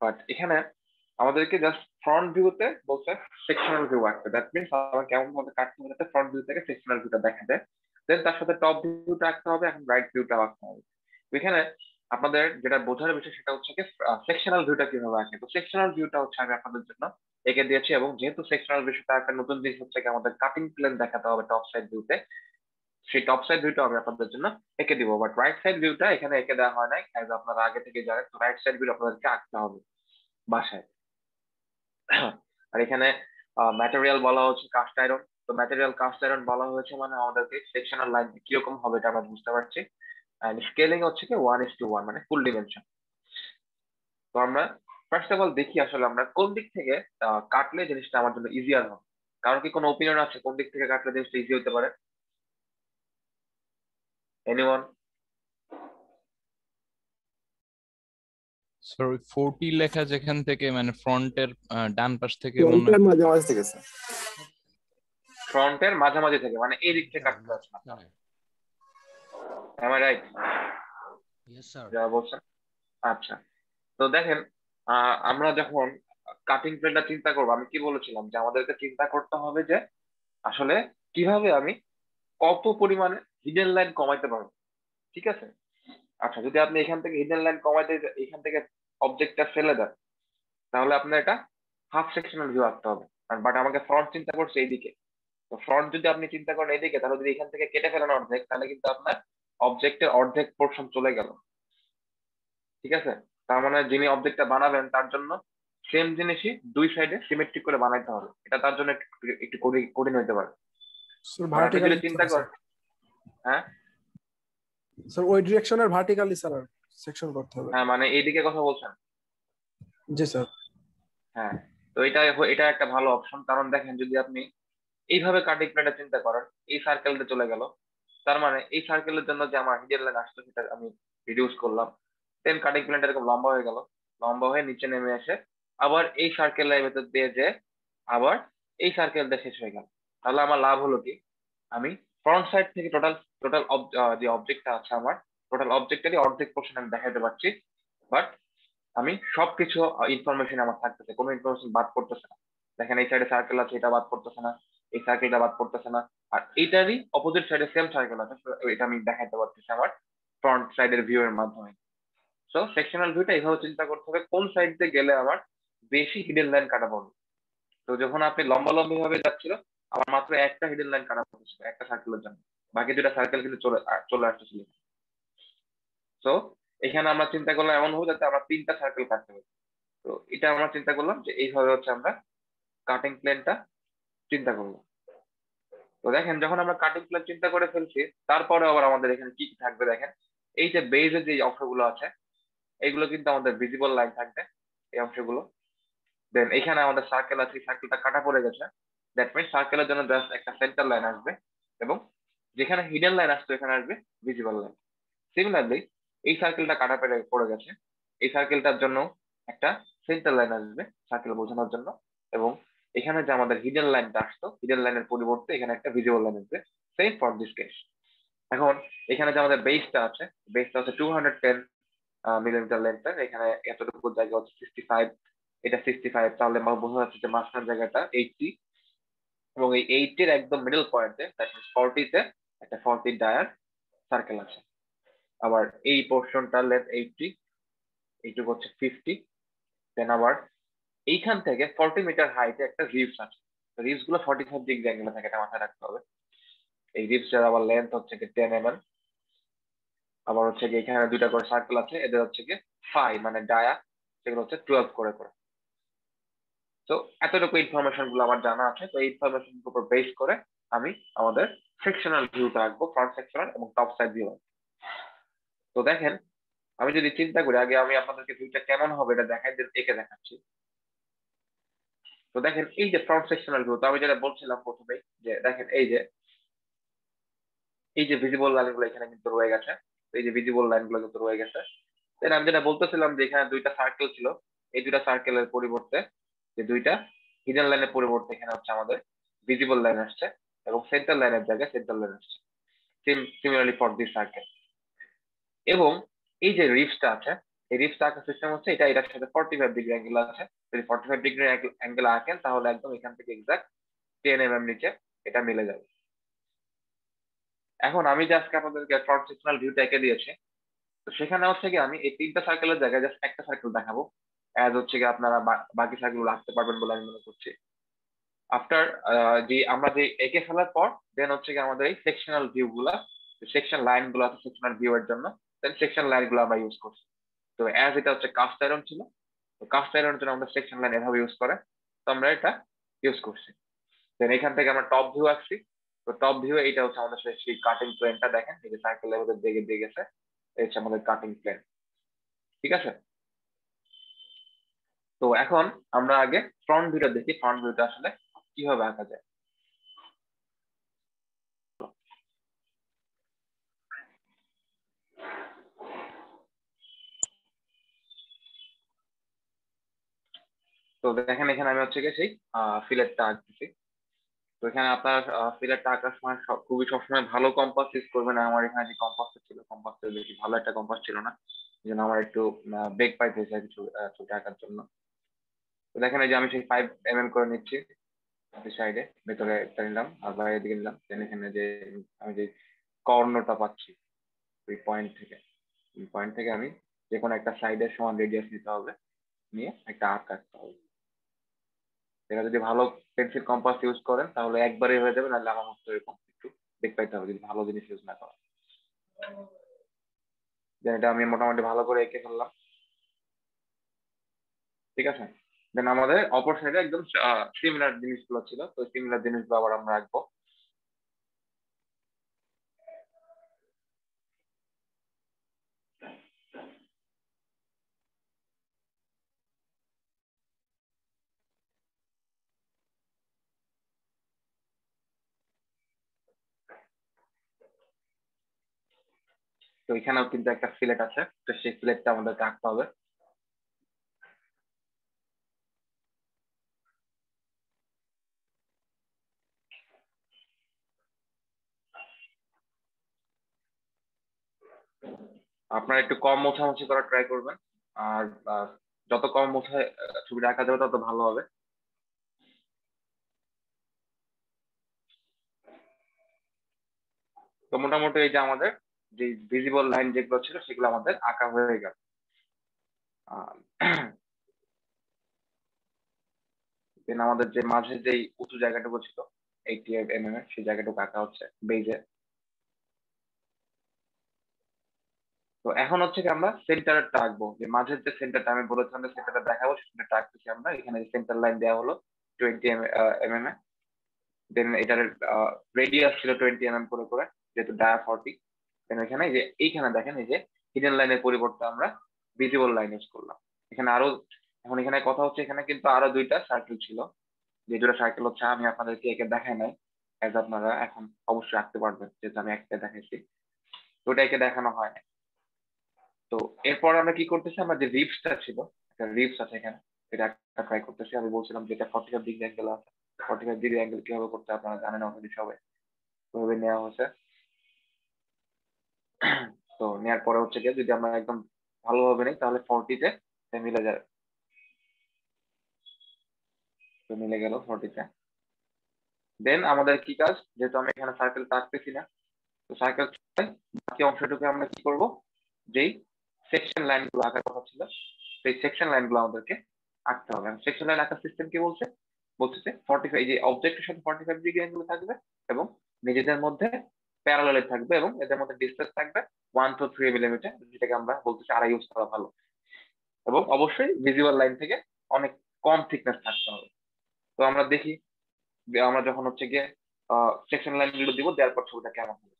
But এখানে আমাদেরকে জাস্ট ফ্রন্ট ভিউতে বলছে সেকশনাল ভিউ আঁকতে। দ্যাট মিনস আমার কেমন ভাবে কাটতে হবে যাতে ফ্রন্ট ভিউ থেকে সেকশনাল ভিউটা দেখা যায়। দেন তার সাথে টপ ভিউটা আঁকতে হবে, এখন রাইট ভিউটা আঁকতে হবে। তো এখানে আপনাদের যেটা বোঝার বিষয় সেটা হচ্ছে কি সেকশনাল ভিউটা কিভাবে আঁকে। তো সেকশনাল ভিউটা হচ্ছে আমি আপনাদের জন্য এঁকে দিয়েছি, এবং যেহেতু সেকশনাল বিষয়টা একটা নতুন জিনিস হচ্ছে কি আমাদের কাটিং প্লেন দেখাতে হবে টপ সাইড ভিউতে, সেই টপ সাইড ভিউটা আমি আপনাদের জন্য এঁকে দিব। বাট রাইট সাইড ভিউটা এখানে এঁকে দেওয়া হয় নাই, অ্যাজ আপনারা আগে থেকে জানেন। তো রাইট সাইড ভিউ আপনাদেরকে আঁকতে হবে বাসায়। আর এখানে ম্যাটেরিয়াল বলা হচ্ছে কাস্ট আয়রন। তো ম্যাটেরিয়াল কাস্ট আয়রন বলা হয়েছে মানে আমাদেরকে সেকশনাল লাইন কিরকম হবে এটা আমরা বুঝতে পারছি। এন্ড স্কেলিং হচ্ছে কি 1:1 মানে ফুল ডিমেনশন। তো আমরা ফার্স্ট অফ অল দেখি আসলে আমরা কোন দিক থেকে কাটলে জিনিসটা আমার জন্য ইজিয়ার হবে। কারণ কি কোনো ওপিনিয়ন আছে কোন দিক থেকে কাটলে জিনিসটা ইজি হতে পারে? এনিওয়ান? সরি 40 লেখা যেখান থেকে মানে ফ্রন্টের ডান পাশ থেকে মনে ফ্রন্টের হয় মাঝামাঝি থেকে স্যার। ফ্রন্টের মাঝামাঝি থেকে মানে এই দিক থেকে কাটতে হচ্ছে না? Right Yes, sir. যা বলছেন? আচ্ছা, তো দেখেন আমরা যখন কাটিং প্লেনটা চিন্তা করবো, আমি কি বলেছিলাম যে আমাদেরকে চিন্তা করতে হবে যে আসলে কিভাবে আমি কত পরিমাণে হিডেন লাইন কমাইতে পারবো। ঠিক আছে, আচ্ছা যদি আপনি এখান থেকে হিডেন লাইন কমাইতে এখান থেকে অবজেক্টটা ফেলে দেন, তাহলে আপনার এটা হাফ সেকশনাল ভিউ আঁকতে হবে। বাট আমাকে ফ্রন্ট চিন্তা করছে এইদিকে। তো ফ্রন্ট যদি আপনি চিন্তা করেন এইদিকে, তাহলে যদি এখান থেকে কেটে ফেলেন অর্ধেক, তাহলে কিন্তু আপনার অবজেক্টের অর্ধেক পোর্শন চলে গেল। ঠিক আছে, তার মানে যিনি অবজেক্টটা বানাবেন তার জন্য সেম জিনিসই দুই সাইডে সিমেট্রিক করে বানাইতে হবে। এটা তার জন্য একটু কঠিন হইতে পারে। স্যার আর আপনি ভার্টিক্যালি যদি চিন্তা করেন, হ্যাঁ স্যার ওই ডিরেকশনের ভার্টিক্যালি স্যার সেকশন করতে হবে। হ্যাঁ মানে এইদিকে কথা বলছেন? জি স্যার। হ্যাঁ, তো এটা একটা ভালো অপশন। কারণ দেখেন যদি আপনি এইভাবে কাটিং প্লেনটা চিন্তা করেন, এই সার্কেলটা চলে গেল, তার মানে এই সার্কেলের জন্য যে আমার হিডেন লাইন আসতো সেটা আমি রিডিউস করলাম। দেন কাটিং প্লেনটা এরকম লম্বা হয়ে গেল, লম্বা হয়ে নিচে নেমে এসে আবার এই সার্কেলের ভেতর দিয়ে যে আবার এই সার্কেলটা শেষ হয়ে গেল। তাহলে আমার লাভ হলো কি, আমি ফ্রন্ট সাইড থেকে টোটাল টোটাল যে অবজেক্টটা আছে আমার টোটাল অবজেক্টেরই অর্ধেক পোর্শন আমি দেখাতে পারছি। বাট আমি সবকিছু ইনফরমেশন আমার থাকতেছে, কোনো ইনফরমেশন বাদ করতেছে না। দেখেন এই সাইডে সার্কেল আছে, এটা বাদ করতেছে না, এই সার্কেলটা বাদ করতেছে না, আর এইটারই অপোজিট সাইডে সেম সার্কেল আছে, এটা আমি দেখাতে পারতেছি আমার ফ্রন্ট সাইডের ভিউ এর মাধ্যমে। সো সেকশনাল ভিউটা এইভাবে চিন্তা করতে হবে কোন সাইড দিয়ে গেলে আমার বেশি হিডেন লাইন কাটা পড়বে। তো যখন আপনি লম্বা লম্বি ভাবে যাচ্ছিল, আমার মাত্র একটা হিডেন লাইন কাটা পড়ছিল একটা সার্কেলের জন্য, বাকি দুটা সার্কেল কিন্তু চলে আসতেছিল। তো এখানে আমরা চিন্তা করলাম এমন হবে যাতে আমরা 3টা সার্কেল কাটতে পারি। তো এটা আমরা চিন্তা করলাম যে এইভাবে হচ্ছে আমরা কাটিং প্লেনটা চিন্তা করবো। তো দেখেন যখন আমরা কাটিং প্লেন চিন্তা করে ফেলছি, তারপরে আবার আমাদের এখানে কি কি থাকবে দেখেন। এই যে বেজের যে অংশগুলো আছে এইগুলো কিন্তু আমাদের ভিজিবল লাইন থাকবে, এই অংশগুলো। দেন এখানে আমাদের সার্কেল আছে, সার্কেলটা কাটা পড়ে গেছে। দ্যাট মিনস সার্কেলের জন্য জাস্ট একটা সেন্টার লাইন আসবে, এবং যেখানে হিডেন লাইন আসতো এখানে আসবে ভিজিবল লাইন। সিমিলারলি এই সার্কেলটা কাটা পড়ে গেছে, এই সার্কেলটার জন্য একটা সেন্টার লাইন আসবে সার্কেল বোঝানোর জন্য, এবং এখানে যে আমাদের হিডেন লাইনটা আসতো হিডেন লাইনের পরিবর্তে এখানে একটা ভিজিবল লাইন আসবে। Same for this case. এখন এখানে যে আমাদের বেসটা আছে, বেসটা হচ্ছে 210 মিলিমিটার লেন্থের, এখানে এতটুকু জায়গা হচ্ছে 65, এটা 65, তাহলে বোঝা যাচ্ছে যে মাঝখান জায়গাটা 80, এবং এই 80-র একদম মিডল পয়েন্টে দ্যাট মিনস 40-তে একটা 40 ডায়ার সার্কেল আছে। আবার এই পোর্শনটার লেন্থ 80, এইটুকু হচ্ছে 50। দেন আবার এইখান থেকে 40 মিটার হাইটে একটা রিবস আছে। রিবস গুলো 45 ডিগ্রি অ্যাঙ্গেলে থাকে, এটা মাথায় রাখতে হবে। এই রিবস এর আবার লেন্থ হচ্ছে কি 10 mm। আবার হচ্ছে কি এখানে দুইটা করে সার্কেল আছে, এদের হচ্ছে কি ফাই মানে ডায়া, সেগুলো হচ্ছে 12 করে করে। তো এতটুকু ইনফরমেশন গুলো আমার জানা আছে। তো এই ইনফরমেশন উপর বেস করে আমি আমাদের সেকশনাল ভিউটা আঁকবো, ফ্রন্ট সেকশনাল এবং টপ সাইড ভিউ। তো দেখেন আমি যদি চিন্তা করি, আগে আমি আপনাদেরকে ভিউটা কেমন হবে এটা এঁকে দেখাচ্ছি। তো দেখেন এই যে ফ্রন্ট সেকশনাল ভিউ, তো আমি যেটা বলছিলাম প্রথমে যে দেখেন এই যে ভিজিবল লাইন গুলো এখানে কিন্তু রয়ে গেছে, এই যে ভিজিবল লাইন গুলো কিন্তু রয়ে গেছে। দেন আমি যেটা বলতেছিলাম যে এখানে দুইটা সার্কেল ছিল, এই দুইটা সার্কেলের পরিবর্তে যে দুইটা হিডেন লাইনের পরিবর্তে এখানে হচ্ছে আমাদের ভিজিবল লাইন আসছে, এবং সেন্টার লাইনের জায়গায় সেন্টার লাইন আসছে। Similarly for this circle. এবং এই যে রিবসটা আছে, এই রিপস আঁকার সিস্টেম হচ্ছে এটা, এটার সাথে 45 ডিগ্রি অ্যাঙ্গেল আছে। যদি 45 ডিগ্রি অ্যাঙ্গেল আঁকেন তাহলে একদম এখান থেকে এক্সাক্ট 10 mm নিচে এটা মিলে যাবে। এখন আমি যে আজকে আপনাদেরকে ফ্রন্ট সেকশনাল ভিউটা এঁকে দিয়েছি, তো সেখানে হচ্ছে কি আমি এই 3টা সার্কেলের জায়গায় জাস্ট একটা সার্কেল দেখাবো, অ্যাজ হচ্ছে কি আপনারা বাকি সার্কেল রাখতে পারবেন বলে আমি মনে করছি। আফটার যে আমরা যে এঁকে ফেলার পর দেন হচ্ছে কি আমাদের এই সেকশনাল ভিউ গুলা, সেকশন লাইন গুলো আছে সেকশনাল ভিউ এর জন্য, দেন সেকশন লাইন গুলো আমরা ইউজ করছি। তো অ্যাজ এটা হচ্ছে কাস্ট আয়রন ছিল, তো কাস্ট আয়রনের জন্য আমরা সেকশন লাইন এভাবে ইউজ করে, তো আমরা এটা ইউজ করছি। দেন এখান থেকে আমরা টপ ভিউ আসছি, তো টপ ভিউ এইটা হচ্ছে আমাদের সেই কাটিং প্লেনটা দেখেন, এই যে সার্কেলের মধ্যে দিয়ে গেছে, এই হচ্ছে আমাদের কাটিং প্লেন। ঠিক আছে, তো এখন আমরা আগে ফ্রন্ট ভিউটা দেখি, ফ্রন্ট ভিউটা আসলে কিভাবে আঁকা যায়। তো দেখেন এখানে আমি হচ্ছে গিয়ে সেই ফিলেটটা আঁকতেছি। তো এখানে আপনার ফিলারটা আঁকার সময় খুবই সবসময় ভালো কম্পাস ইউজ করবেন। আমার এখানে যে কম্পাসটা ছিল, কম্পাসটা বেশি ভালো একটা কম্পাস ছিল না, এই জন্য আমার একটু বেগ পাইতে হয়েছে কিছু ছবি আঁকার জন্য। তো দেখেন এই যে আমি সেই 5 mm করে নিচ্ছি, সাইডে ভেতরে একটা নিলাম আর বাইরের দিকে নিলাম, দেন এখানে যে আমি যে কর্ণটা পাচ্ছি ওই পয়েন্ট থেকে আমি যে কোনো একটা সাইডের সমান রেডিয়াস নিতে হবে, নিয়ে একটা আর্ক আঁকতে হবে। এটা যদি ভালো পেন্সিল কম্পাস ইউজ করেন তাহলে একবারে হয়ে যাবে, নাহলে আমার মতো এরকম একটু দেখতে পাইতে হবে যদি ভালো জিনিস ইউজ না করেন। দেন এটা আমি মোটামুটি ভালো করে এঁকে ফেললাম। ঠিক আছে, দেন আমাদের অপর সাইডে একদম সিমিলার জিনিসগুলো ছিল, তো সিমিলার জিনিসগুলো আবার আমরা রাখবো। তো এখানেও কিন্তু একটা ফিলেট আছে, তো সেই ফিলেটটা আমাদেরকে আঁকতে হবে। আপনারা একটু কম মোছামুছি করার ট্রাই করবেন, আর যত কম মোছায় ছবিটা আঁকা যাবে তত ভালো হবে। তো মোটামুটি এই যে আমাদের যে ভিজিবল লাইন যেগুলো ছিল সেগুলো আমাদের আঁকা হয়ে গেল। দেন আমাদের যে মাঝে যে উঁচু জায়গাটুকু ছিল 88 mm সেই জায়গাটুকু আঁকা হচ্ছে বেজে। তো এখন হচ্ছে কি আমরা সেন্টারটা আঁকবো, যে মাঝের যে সেন্টারটা আমি বলেছিলাম যে সেন্টারটা দেখাবো, সেন্টারটা আঁকতেছি আমরা। এখানে সেন্টার লাইন দেওয়া হলো 20 mm এ। দেন এটার রেডিয়াস ছিল 20 mm করে করে, যেহেতু ডায়া 40। দেন এখানে যে এইখানে দেখেন এই যে হিডেন লাইনের পরিবর্তে আমরা ভিজিবল লাইন ইউজ করলাম। এখানে আরো, এখন এখানে কথা হচ্ছে এখানে কিন্তু আরো 2টা সার্কেল ছিল, যে 2টা সার্কেল হচ্ছে আমি আপনাদেরকে একে দেখাই নাই, এজ আপনারা এখন অবশ্যই আঁকতে পারবেন যেহেতু আমি একটা দেখাইছি, তো ওটা একে দেখানো হয় না। তো এরপর আমরা কি করতেছি, আমরা যে রিপসটা ছিল, একটা রিপস আছে এখানে, এটা একটা ট্রাই করতেছি। আমি বলছিলাম যেটা 45 ডিগ্রি অ্যাঙ্গেল আছে, 45 ডিগ্রি অ্যাঙ্গেল কিভাবে করতে হয় আপনারা জানেন অলরেডি সবাই, ওইভাবে নেওয়া হয়েছে। তো নেওয়ার পরে হচ্ছে গিয়ে যদি আমরা একদম ভালোভাবে নিই তাহলে 40-তে মিলে যাবে। তো মিলে গেল 40-তে। দেন আমাদের কি কাজ, যেহেতু আমি এখানে সার্কেল আঁকতেছি না, তো সার্কেল বাকি অংশটুকু আমরা কি করব, যেই সেকশন লাইন গুলো আঁকার কথা ছিল সেই সেকশন লাইন গুলো আমাদেরকে আঁকতে হবে। সেকশন লাইন আঁকার সিস্টেম কি বলছে, বলছে 45, এই যে অবজেক্টের সাথে 45 ডিগ্রি অ্যাঙ্গেল থাকবে এবং নিজেদের মধ্যে প্যারালালে থাকবে এবং এদের মধ্যে ডিসটেন্স থাকবে 1 to 3 মিলিমিটার, যেটাকে আমরা বলতেছি আড়াই ইউজ করা ভালো। এবং অবশ্যই ভিজিবল লাইন থেকে অনেক কম থিকনেস থাকতে হবে। তো আমরা দেখি আমরা যখন হচ্ছে গিয়ে সেকশন লাইন গুলো দিব, দেওয়ার পর ছবিটা কেমন হবে।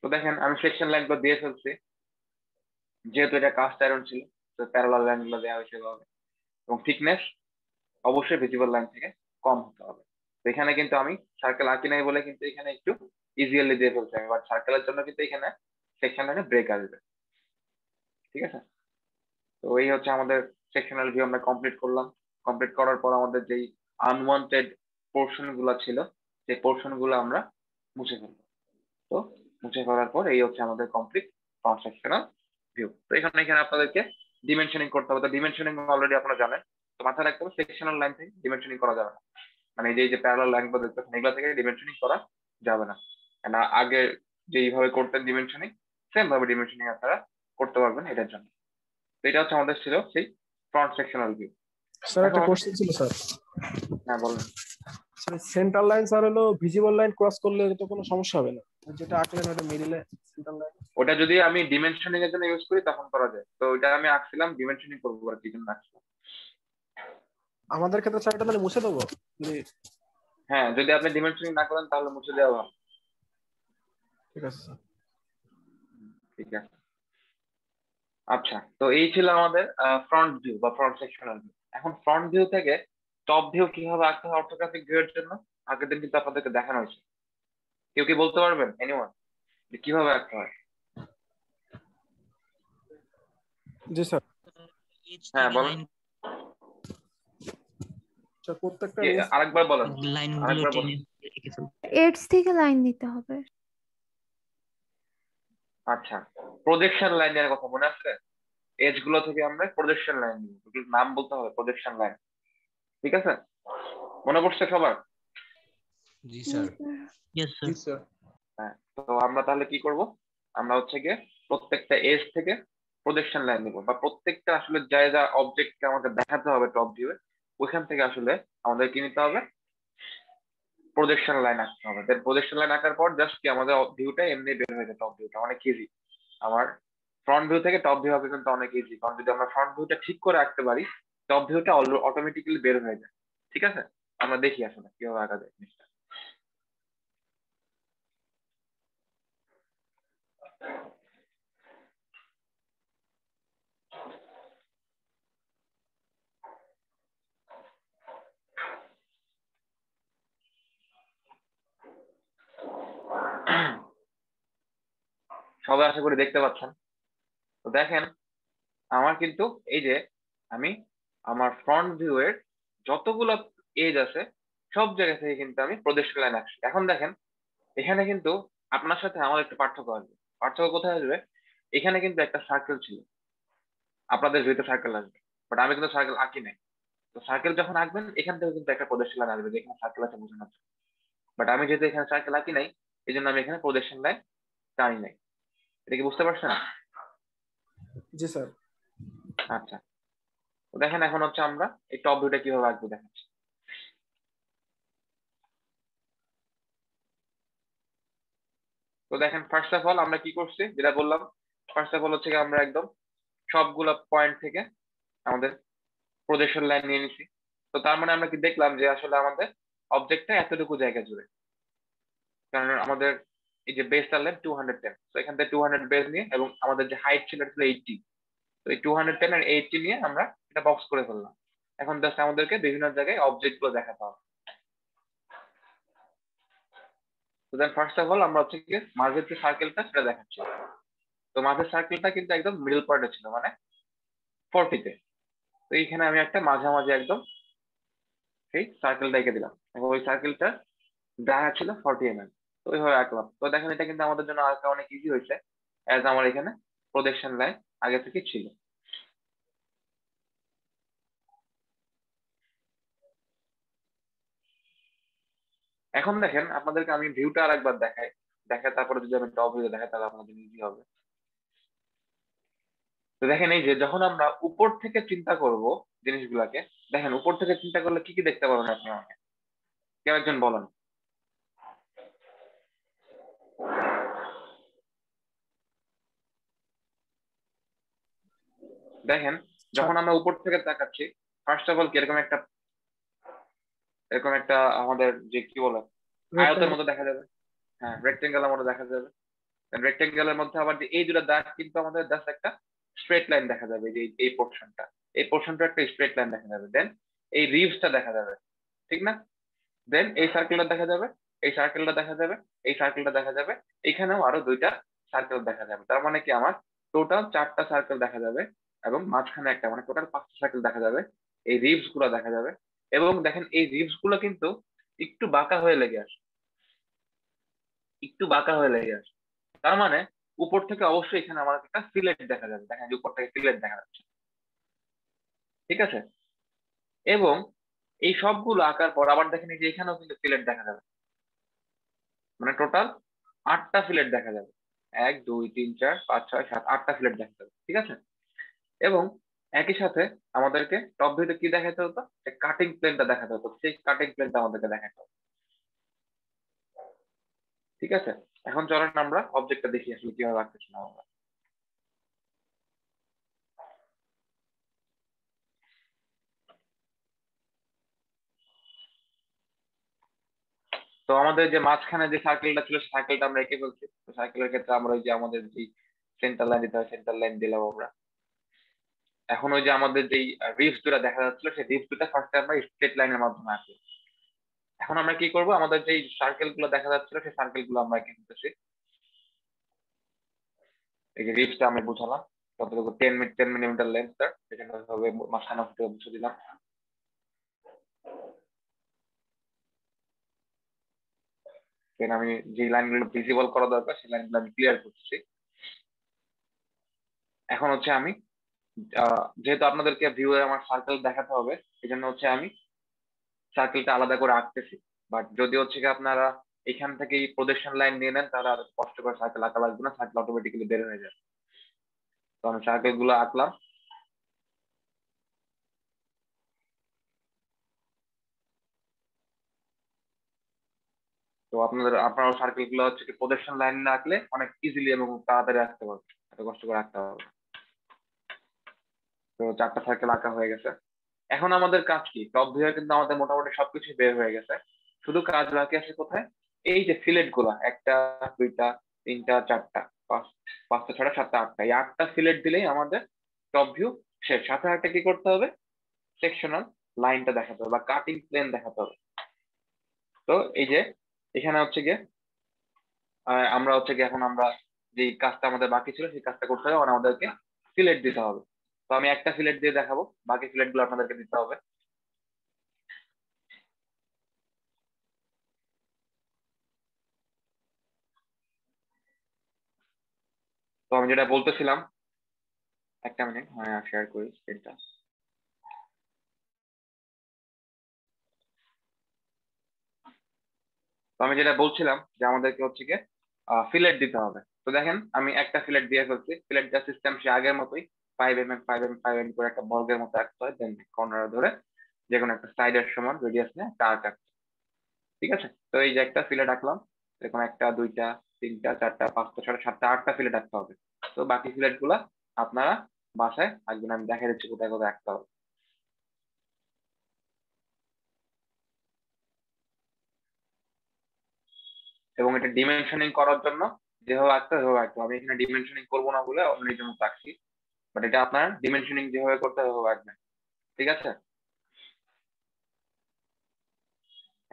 তো দেখেন আমি সেকশন লাইন গুলো দিয়ে ফেলছি, যেহেতু এটা কাস্ট আয়রন ছিল তো প্যারালাল লাইন গুলো দেওয়া হয়েছে এভাবে। এবং থিকনেস অবশ্যই ভিজিবল লাইন থেকে কম হতে হবে। তো এখানে কিন্তু আমি সার্কেল আঁকি নাই বলে কিন্তু এখানে একটু ইজিলি দিয়ে ফেলছি আমি, বাট সার্কেলের জন্য কিন্তু এখানে সেকশন লাইনে ব্রেক আসবে। ঠিক আছে, তো এই হচ্ছে আমাদের সেকশনাল ভিউ আমরা কমপ্লিট করলাম। কমপ্লিট করার পর আমাদের যেই আনওয়ান্টেড পোর্শন গুলো ছিল সেই পোর্শন গুলো আমরা মুছে ফেলবো। তো মুছে ফেলার পর এই হচ্ছে আমাদের কমপ্লিট ফ্রন্ট সেকশনাল ভিউ। তো এখানে আপনাদেরকে ডিমেনশনিং করতে হবে। তো ডিমেনশনিং অলরেডি আপনারা জানেন, তো মাথায় রাখতে হবে সেকশনাল লাইন থেকে ডিমেনশনিং করা যাবে না। মানে এই যে প্যারালাল লাইন গুলো দেখতেছেন এগুলো থেকে ডিমেনশনিং করা যাবে না। না, আগে যেইভাবে করতেন ডিমেনশনিং সেম ভাবে ডিমেনশনিং আপনারা করতে পারবেন এটার জন্য। তো এটা হচ্ছে আমাদের ছিল সেই ফ্রন্ট সেকশনাল ভিউ। স্যার একটা এখন কোশ্চেন ছিল স্যার। হ্যাঁ বলেন। সেন্টার লাইন স্যার হলো ভিজিবল লাইন ক্রস করলে তো কোনো সমস্যা হবে না, যেটা আঁকলেন ওটা মিডিলে সেন্টার লাইন। ওটা যদি আমি ডিমেনশনিং এর জন্য ইউজ করি তখন করা যায়। তো ওটা আমি আঁকছিলাম ডিমেনশনিং করবো আর কি জন্য আঁকছিলাম। আমাদের ক্ষেত্রে স্যার এটা তাহলে মুছে দেবো যদি? হ্যাঁ, যদি আপনি ডিমেনশনিং না করেন তাহলে মুছে দেওয়া ভালো। ঠিক আছে স্যার। ঠিক আছে, আচ্ছা। তো এই ছিল আমাদের ফ্রন্ট ভিউ বা ফ্রন্ট সেকশনাল ভিউ। এখন ফ্রন্ট ভিউ থেকে টপ ভিউ কিভাবে আঁকতে হয় অর্থোগ্রাফিক ভিউ এর জন্য আগের দিন কিন্তু আপনাদেরকে দেখানো হয়েছে। কেউ কি বলতে পারবেন এনিওয়ান কিভাবে আঁকতে হয়? জি স্যার। Edge হ্যাঁ থেকে বলেন, স্যার প্রত্যেকটা আরেকবার বলেন, লাইনগুলো আরেকবার বলেন। টেনে এঁকে ফেলতে। এডজ থেকে লাইন দিতে হবে। আচ্ছা, প্রজেকশন লাইনের কথা মনে আছে? এজ গুলো থেকে আমরা প্রজেকশন লাইন নিব, নাম বলতে হবে প্রজেকশন লাইন। ঠিক আছে, মনে পড়ছে সবার? জি স্যার। Yes sir. জি স্যার। হ্যাঁ, তো আমরা তাহলে কি করব, আমরা হচ্ছে গিয়ে প্রত্যেকটা এজ থেকে প্রজেকশন লাইন নিব, বা প্রত্যেকটা আসলে যা যা অবজেক্টকে আমাদের দেখাতে হবে টপ ভিউয়ে ওইখান থেকে আসলে আমাদের কি নিতে হবে, প্রজেকশন লাইন আঁকতে হবে। দেন প্রজেকশন লাইন আঁকার পর জাস্ট কি আমাদের ভিউটা এমনি বের হয়ে যায়, টপ ভিউটা অনেক ইজি। আমার ফ্রন্ট ভিউ থেকে টপ ভিউ আঁকা কিন্তু অনেক ইজি, কারণ যদি আমরা ফ্রন্ট ভিউটা ঠিক করে আঁকতে পারি টপ ভিউটা অটোমেটিক্যালি বের হয়ে যায়। ঠিক আছে, আমরা দেখি আসলে কিভাবে আঁকা যায় জিনিসটা। সবাই আশা করি দেখতে পাচ্ছেন। তো দেখেন আমার কিন্তু এই যে আমি আমার ফ্রন্ট ভিউ এর যতগুলো এজ আছে সব জায়গা থেকে কিন্তু আমি প্রজেকশন লাইন আঁকছি। এখন দেখেন এখানে কিন্তু আপনার সাথে আমার একটা পার্থক্য আসবে। পার্থক্য কোথায় আসবে, এখানে কিন্তু একটা সার্কেল ছিল, আপনাদের ভিউতে সার্কেল আসবে, বাট আমি কিন্তু সার্কেল আঁকি নাই। তো সার্কেল যখন আঁকবেন এখান থেকে কিন্তু একটা প্রজেকশন লাইন আসবে যেখানে সার্কেল আছে বোঝানোর জন্য, বাট আমি যেহেতু এখানে সার্কেল আঁকি নাই এই জন্য আমি এখানে প্রজেকশন লাইন টানি নাই। এটা কি বুঝতে পারছেন? জি স্যার। আচ্ছা, তো দেখেন এখন হচ্ছে আমরা এই টপ ভিউটা কিভাবে আঁকবো দেখাচ্ছি। তো দেখেন ফার্স্ট অফ অল আমরা কি করছি যেটা বললাম, ফার্স্ট অফ অল হচ্ছে আমরা একদম সবগুলা পয়েন্ট থেকে আমাদের প্রজেকশন লাইন নিয়ে নিছি। তো তার মানে আমরা কি দেখলাম যে আসলে আমাদের অবজেক্টটা এতটুকু জায়গা জুড়ে, কারণ আমাদের এই যে বেস টানলেন 210, তো এখান থেকে 200 বেস নিয়ে এবং আমাদের যে হাইট ছিল এটা ছিল 80, তো এই 210 আর 80 নিয়ে আমরা এটা বক্স করে ফেললাম। এখন জাস্ট আমাদেরকে বিভিন্ন জায়গায় অবজেক্ট গুলো দেখাতে হবে। তো দেন ফার্স্ট অফ অল আমরা হচ্ছে কি মাঝের যে সার্কেলটা সেটা দেখাচ্ছি। তো মাঝের সার্কেলটা কিন্তু একদম মিডল পয়েন্টে ছিল, মানে 40-তে। তো এইখানে আমি একটা মাঝামাঝি একদম সেই সার্কেলটা এঁকে দিলাম এবং ওই সার্কেলটা ডায়া ছিল 40 mm। তো ওইভাবে আঁকলাম। তো দেখেন এটা কিন্তু আমাদের জন্য আঁকা অনেক ইজি হয়েছে, অ্যাজ আমার এখানে প্রজেকশন লাইন আগে থেকে ছিল। এখন দেখেন আপনাদেরকে আমি ভিউটা আর একবার দেখাই, দেখায় তারপরে যদি আমি টপ ভিউ দেখাই তাহলে আপনাদের ইজি হবে। তো দেখেন এই যে যখন আমরা উপর থেকে চিন্তা করব জিনিসগুলাকে, দেখেন উপর থেকে চিন্তা করলে কি কি দেখতে পাবেন আপনি আমাকে কেউ একজন বলেন। দেখেন যখন আমরা উপর থেকে তাকাচ্ছি ফার্স্ট অফ অল কি এরকম একটা আমাদের যে কি বলে আয়তের মতো দেখা যাবে। হ্যাঁ, রেক্টেঙ্গেলের মতো দেখা যাবে। রেক্টেঙ্গেলের মধ্যে আবার যে এই দুটো দাগ কিন্তু আমাদের জাস্ট একটা স্ট্রেট লাইন দেখা যাবে, যে এই পোর্শনটা, এই পোর্শনটা একটা স্ট্রেট লাইন দেখা যাবে। দেন এই রিভসটা দেখা যাবে, ঠিক না? দেন এই সার্কেলটা দেখা যাবে, এই সার্কেলটা দেখা যাবে, এই সার্কেলটা দেখা যাবে, এখানেও আরো দুইটা সার্কেল দেখা যাবে। তার মানে কি আমার টোটাল 4টা সার্কেল দেখা যাবে এবং মাঝখানে একটা, মানে টোটাল 5টা সার্কেল দেখা যাবে। এই রিবস গুলো দেখা যাবে এবং দেখেন এই রিবস গুলো কিন্তু একটু বাঁকা হয়ে লেগে আসে, একটু বাঁকা হয়ে লেগে আসে। তার মানে উপর থেকে অবশ্যই এখানে আমার একটা ফিলেট দেখা যাবে, দেখেন যে উপর থেকে ফিলেট দেখা যাচ্ছে, ঠিক আছে। এবং এই সবগুলো আঁকার পর আবার দেখেন এই যে এখানেও কিন্তু ফিলেট দেখা যাবে, মানে টোটাল 8টা ফিলেট দেখা যাবে। 1 2 3 4 5 6 7 8টা ফিলেট দেখা যাবে, ঠিক আছে। এবং একই সাথে আমাদেরকে টপ ভিউতে কি দেখাতে হতো, কাটিং প্লেনটা দেখাতে হতো, সেই কাটিং প্লেনটা আমাদেরকে দেখাতে হবে, ঠিক আছে। এখন চলেন আমরা অবজেক্টটা দেখি আসলে কিভাবে আঁকতেছিলাম আমরা। তো আমাদের যে মাঝখানে যে সার্কেলটা ছিল সেই সার্কেলটা আমরা এঁকে ফেলছি। তো সার্কেলের ক্ষেত্রে আমরা ওই যে আমাদের যে সেন্টার লাইন দিতে হয় সেন্টার লাইন দিলাম আমরা। এখন ওই যে আমাদের যেই রিপস দুটা দেখা যাচ্ছিল সেই রিপস দুটা ফার্স্টে আমরা স্ট্রেট লাইনের মাধ্যমে আঁকবো। এখন আমরা কি করব, আমাদের যেই সার্কেল গুলো দেখা যাচ্ছিল সেই সার্কেল গুলো আমরা এঁকে নিতেছি। এই যে রিপসটা আমি বুঝালাম কতটুকু 10 মিলিমিটার লেন্থ তার, এখানে হবে মাঝখানে থেকে বুঝে দিলাম। দেন আমি যে লাইনগুলো ভিজিবল করা দরকার সেই লাইনগুলো আমি ক্লিয়ার করতেছি। এখন হচ্ছে আমি যেহেতু আপনাদেরকে ভিউয়ে আমার সার্কেল দেখাতে হবে, এই জন্য হচ্ছে আমি সার্কেলটা আলাদা করে আঁকতেছি। বাট যদি হচ্ছে কি আপনারা এখান থেকে প্রজেকশন লাইন নিয়ে নেন তাহলে আর কষ্ট করে সার্কেল আঁকা লাগবে না, সার্কেল অটোমেটিক্যালি বের হয়ে যাবে। তো আমি সার্কেল গুলো আঁকলাম। তো আপনারা সার্কেল গুলো হচ্ছে কি প্রজেকশন লাইন না আঁকলে অনেক ইজিলি এবং তাড়াতাড়ি আঁকতে পারবে, এত কষ্ট করে আঁকতে হবে। তো 4টা সার্কেল আঁকা হয়ে গেছে। এখন আমাদের কাজ কি, টপ ভিউয়ে কিন্তু আমাদের মোটামুটি সবকিছু বের হয়ে গেছে। শুধু কাজ বাকি আছে কোথায়, এই যে ফিলেট গুলা 1টা 2টা 3টা 4টা 5টা 6টা 7টা 8টা, এই 8টা ফিলেট দিলেই আমাদের টপ ভিউ শেষ। সাথে একটা কি করতে হবে, সেকশনাল লাইনটা দেখাতে হবে বা কাটিং প্লেন দেখাতে হবে। তো এই যে এখানে হচ্ছে গিয়ে আমরা হচ্ছে গিয়ে এখন আমরা যে কাজটা আমাদের বাকি ছিল সেই কাজটা করতে হবে, মানে আমাদেরকে ফিলেট দিতে হবে। তো আমি একটা ফিলেট দিয়ে দেখাবো, বাকি ফিলেট গুলো আপনাদেরকে দিতে হবে। তো আমি যেটা বলতেছিলাম, একটা মিনিট শেয়ার করি স্ক্রিনটা। তো আমি যেটা বলছিলাম যে আমাদেরকে হচ্ছে গিয়ে ফিলেট দিতে হবে। তো দেখেন আমি একটা ফিলেট দিয়ে ফেলছি। ফিলেট দেওয়ার সিস্টেম সে আগের মতোই 5 mm 5 mm 5 mm করে একটা বর্গের মতো আঁকতে হয়, দেন কর্নার ধরে যে কোনো একটা সাইডের সমান রেডিয়াস নিয়ে একটা আর্ক আঁকতে, ঠিক আছে। তো এই যে একটা ফিলেট আঁকলাম, এরকম 1টা 2টা 3টা 4টা 5টা 6টা 7টা 8টা ফিলেট আঁকতে হবে। তো বাকি ফিলেট গুলা আপনারা বাসায় আঁকবেন, আমি দেখা দিচ্ছি কোথায় কোথায় আঁকতে হবে। এবং এটা ডিমেনশনিং করার জন্য যেভাবে আঁকতে হয় সেভাবে আঁকতে হবে। আমি এখানে ডিমেনশনিং করবো না বলে অন্য নিজের মতো আঁকছি, বাট এটা আপনার ডিমেনশনিং যেভাবে করতে হবে সেভাবে আঁকবেন, ঠিক আছে।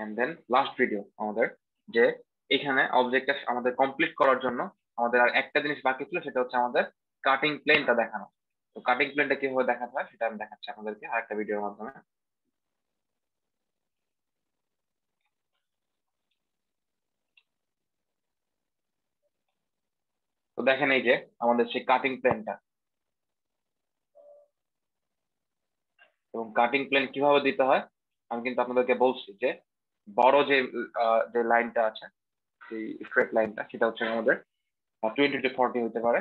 এন্ড দেন লাস্ট ভিডিও আমাদের, যে এখানে অবজেক্টটা আমাদের কমপ্লিট করার জন্য আমাদের আর একটা জিনিস বাকি ছিল, সেটা হচ্ছে আমাদের কাটিং প্লেনটা দেখানো। তো কাটিং প্লেনটা কিভাবে দেখাতে হয় সেটা আমি দেখাচ্ছি আপনাদেরকে আরেকটা ভিডিওর মাধ্যমে। তো দেখেন এই যে আমাদের সেই কাটিং প্লেনটা, এবং কাটিং প্লেন কিভাবে দিতে হয় আমি কিন্তু আপনাদেরকে বলছি। যে বড় যে লাইনটা আছে, এই স্ট্রেট লাইনটা, সেটা হচ্ছে আমাদের 20 to 40 হতে পারে।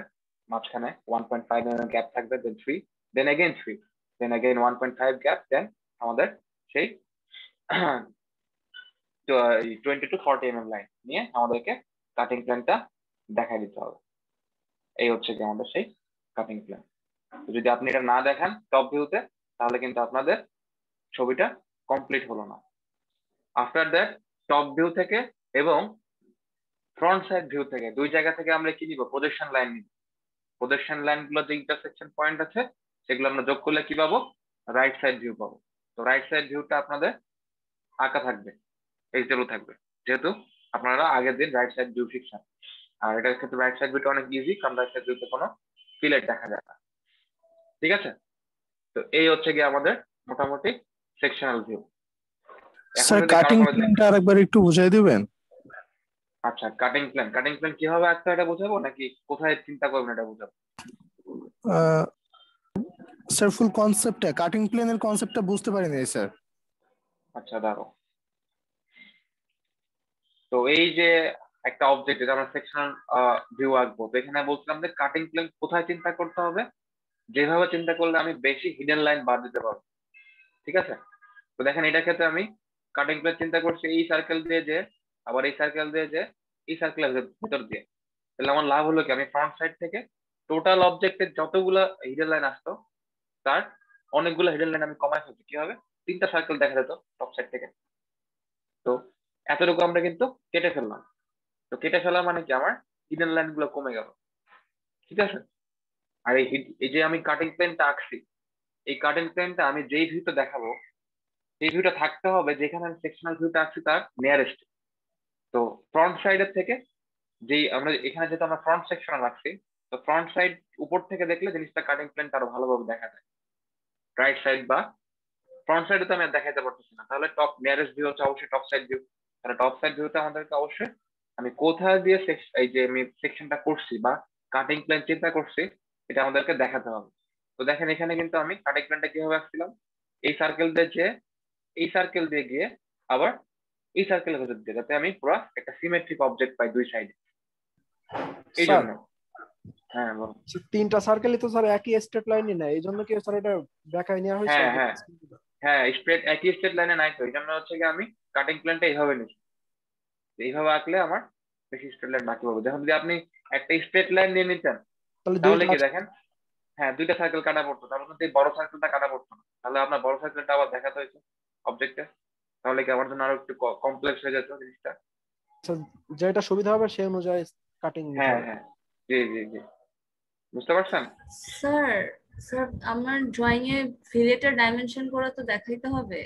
মাঝখানে 1.5 mm গ্যাপ থাকবে, then 3, then again 3, then again 1.5 gap, then আমাদের সেই 20 to 40 mm লাইন নিয়ে আমাদেরকে কাটিং প্ল্যানটা দেখাই দিতে হবে। এই হচ্ছে কি আমাদের সেই কাটিং প্ল্যান। যদি আপনি এটা না দেখান টপ ভিউতে তাহলে কিন্তু আপনাদের ছবিটা কমপ্লিট হলো না। আফটার দ্যাট টপ ভিউ থেকে এবং ফ্রন্ট সাইড ভিউ থেকে দুই জায়গা থেকে আমরা কি নিব, প্রজেকশন লাইন নিব। প্রজেকশন লাইন গুলো যে ইন্টারসেকশন পয়েন্ট আছে সেগুলো আমরা যোগ করলে কি পাবো, রাইট সাইড ভিউ পাবো। তো রাইট সাইড ভিউটা আপনাদের আঁকা থাকবে, এইচডাব্লিউ থাকবে, যেহেতু আপনারা আগের দিন রাইট সাইড ভিউ শিখছেন। আর এটার ক্ষেত্রে রাইট সাইড ভিউটা অনেক ইজি, কারণ রাইট সাইড ভিউতে কোনো ফিলেট দেখা যায় না। ঠিক আছে, তো এই হচ্ছে গিয়ে আমাদের মোটামুটি সেকশনাল ভিউ। এখন স্যার যদি কাটিং কারো কোনো প্ল্যানটা আরেকবার একটু বুঝিয়ে দিবেন? আচ্ছা, কাটিং প্ল্যান কিভাবে আঁকতে হয় এটা বোঝাবো নাকি কোথায় চিন্তা করবেন এটা বোঝাবো? স্যার ফুল কনসেপ্টটা, কাটিং প্ল্যানের কনসেপ্টটা বুঝতে পারিনি স্যার। আচ্ছা দাঁড়ো, তো এই যে একটা অবজেক্ট যেটা আমরা সেকশনাল ভিউ আঁকবো, তো এখানে বলছিলাম যে কাটিং প্ল্যান কোথায় চিন্তা করতে হবে, যেভাবে চিন্তা করলে আমি বেশি হিডেন লাইন বাদ দিতে পারবো। ঠিক আছে, তো দেখেন এটার ক্ষেত্রে আমি কাটিং প্ল্যান চিন্তা করছি এই সার্কেল দিয়ে যে, আবার এই সার্কেল দিয়ে যে, এই সার্কেলের ভিতর দিয়ে। তাহলে আমার লাভ হলো কি, আমি ফ্রন্ট সাইড থেকে টোটাল অবজেক্টের যতগুলো হিডেন লাইন আসতো তার অনেকগুলো হিডেন লাইন আমি কমাই ফেলছি। কি হবে, 3টা সার্কেল দেখা যেত টপ সাইড থেকে। তো এতটুকু আমরা কিন্তু কেটে ফেললাম। তো কেটে ফেলা মানে কি, আমার হিডেন লাইন গুলো কমে গেল। ঠিক আছে, আর এই যে আমি কাটিং প্লেনটা আঁকছি, এই কাটিং প্লেনটা আমি যেই ভিউটা দেখাবো সেই ভিউটা থাকতে হবে যেখানে আমি সেকশনাল ভিউটা আঁকছি তার নিয়ারেস্ট। তো ফ্রন্ট সাইডের থেকে যেই আমরা এখানে যেহেতু আমরা ফ্রন্ট সেকশনাল রাখছি, তো ফ্রন্ট সাইড উপর থেকে দেখলে জিনিসটা কাটিং প্লেনটা আরো ভালোভাবে দেখা যায়। রাইট সাইড বা ফ্রন্ট সাইডে তো আমি আর দেখাতে পারতেছি না, তাহলে টপ নিয়ারেস্ট ভিউ হচ্ছে অবশ্যই টপ সাইড ভিউ। তাহলে টপ সাইড ভিউতে আমাদেরকে অবশ্যই আমি কোথায় দিয়ে এই যে আমি সেকশনটা করছি বা কাটিং প্ল্যান চিন্তা করছি এটা আমাদেরকে দেখাতে হবে। তো দেখেন এখানে কিন্তু আমি কাটিং প্ল্যানটা কিভাবে আসছিলাম, এই সার্কেল দিয়ে যে, এই সার্কেল দিয়ে গিয়ে আবার এই সার্কেলের ভেতর দিয়ে, যাতে আমি পুরো একটা সিমেট্রিক অবজেক্ট পাই দুই সাইডে। এই স্যার জন্য হ্যাঁ বলো। 3টা সার্কেলই তো স্যার একই স্ট্রেট লাইনই না, এই জন্য কি স্যার এটা দেখাই নেওয়া হয়েছে? হ্যাঁ হ্যাঁ হ্যাঁ, স্ট্রেট একই স্ট্রেট লাইনে নাই, তো এই জন্য হচ্ছে কি আমি কাটিং প্ল্যানটা এইভাবে নিচ্ছি। এইভাবে আঁকলে আমার বেশি স্ট্রেট লাইন বাকি হবে। যখন যদি আপনি একটা স্ট্রেট লাইন নিয়ে নিতেন তাহলে তাহলে দুইটা কি দেখেন, হ্যাঁ 2টা সার্কেল কাটা পড়তো, তাহলে কিন্তু এই বড় সার্কেলটা কাটা পড়তো না, তাহলে আপনার বড় সার্কেলটা আবার দেখাতে হয়েছে অবজেক্টে, তাহলে কি আমার জন্য আরো একটু কমপ্লেক্স হয়ে যেত জিনিসটা। যেটা সুবিধা হবে সেই অনুযায়ী কাটিং নিতে হ্যাঁ হবে। হ্যাঁ, জি জি জি, বুঝতে পারছেন? স্যার স্যার আমার ড্রয়িং এ ফিলেটের ডাইমেনশন করে তো দেখাইতে হবে।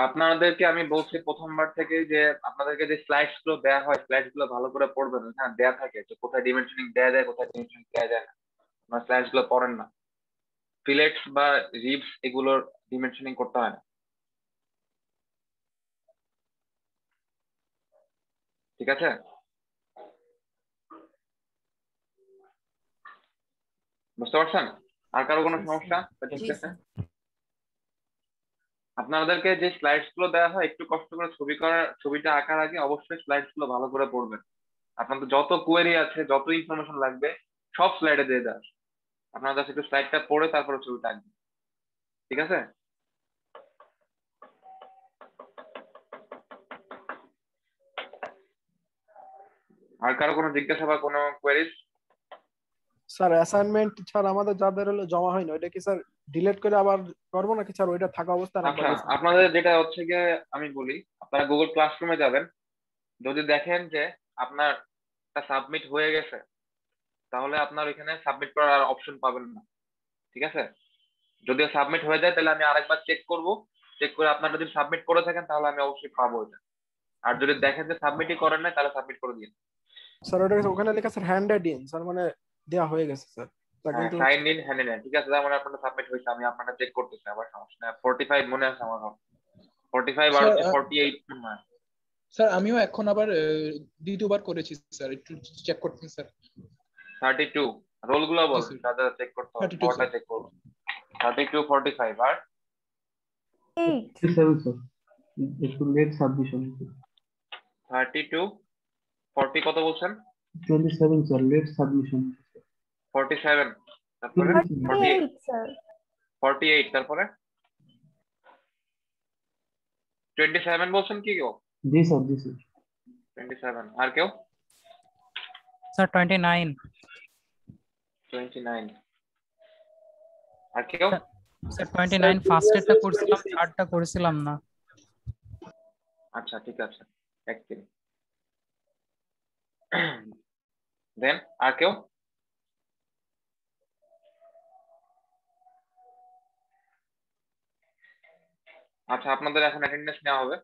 আপনাদেরকে আমি বলছি প্রথমবার থেকে যে আপনাদেরকে যে স্লাইডস গুলো দেওয়া হয়, স্লাইডস গুলো ভালো করে পড়বেন। হ্যাঁ দেয়া থাকে যে কোথায় ডিমেনশনিং দেয়া যায়, কোথায় ডিমেনশনিং দেয়া যায় না, আপনার স্লাইডস গুলো পড়েন না। ফিলেটস বা রিবস এগুলোর ডিমেনশনিং করতে হয় না। ঠিক আছে, বুঝতে পারছেন? আর কারো কোনো সমস্যা? ঠিক জি আছে, স্যার। আপনাদেরকে যে স্লাইডস গুলো দেওয়া হয় একটু কষ্ট করে ছবিটা আঁকার আগে অবশ্যই স্লাইডস গুলো ভালো করে পড়বেন। আপনাদের যত কোয়েরি আছে, যত ইনফরমেশন লাগবে সব স্লাইডে দিয়ে দেওয়া। আপনার কাছে একটু স্লাইডটা পড়ে তারপরে ছবিটা আঁকবেন। ঠিক আছে, আর কারো কোনো জিজ্ঞাসা বা কোনো কোয়েরিজ? স্যার অ্যাসাইনমেন্ট ছাড়া আমাদের যাদের হলো জমা হয়নি ওইটা কি স্যার ডিলিট করে আবার করবো নাকি স্যার ওইটা থাকা অবস্থায় রাখবো? আচ্ছা, আপনাদের যেটা হচ্ছে গিয়ে আমি বলি, আপনারা গুগল ক্লাসরুমে যাবেন, যদি দেখেন যে আপনার সাবমিট হয়ে গেছে তাহলে আপনার এখানে সাবমিট করার আর অপশন পাবেন না। ঠিক আছে, যদি সাবমিট হয়ে যায় তাহলে আমি আরেকবার চেক করব, চেক করে আপনারা যদি সাবমিট করে থাকেন তাহলে আমি অবশ্যই পাবো এটা। আর যদি দেখেন যে সাবমিটই করেন না তাহলে সাবমিট করে দিন। স্যার ওটা ওখানে লেখা স্যার হ্যান্ডেড ইন, স্যার মানে দেয়া হয়ে গেছে স্যার। তা হ্যাঁ কিন্তু সাইন ইন হ্যান্ড ইন, ঠিক আছে, তার মানে আপনার সাবমিট হয়েছে। আমি আপনারা চেক করতেছি আবার, সমস্যা নেই। 45 মনে আছে আমার, 45 আর স্যার 48। স্যার আমিও এখন আবার দ্বিতীয়বার করেছি স্যার, একটু চেক করতেন স্যার। 32 রোল গুলো জি বল, স্যার, দাদা চেক করতে হবে, 32 পড়াটা স্যার। চেক করব। 32 45 আর 8 7 স্যার, একটু লেট সাবমিশন। 32 40 কত বলছেন? 27 স্যার, লেট সাবমিশন। 47 তারপরে 48 স্যার। 48 তারপরে 27 বলছেন কি কেউ? জি স্যার, জি স্যার। 27 আর কেউ? স্যার 29 29 আর কেউ? স্যার 29 ফার্স্টেরটা করছিলাম, থার্ডটা করেছিলাম না। আচ্ছা ঠিক আছে, এক মিনিট। দেন আর কেউ? আচ্ছা, আপনাদের এখন অ্যাটেন্ডেন্স নেওয়া হবে।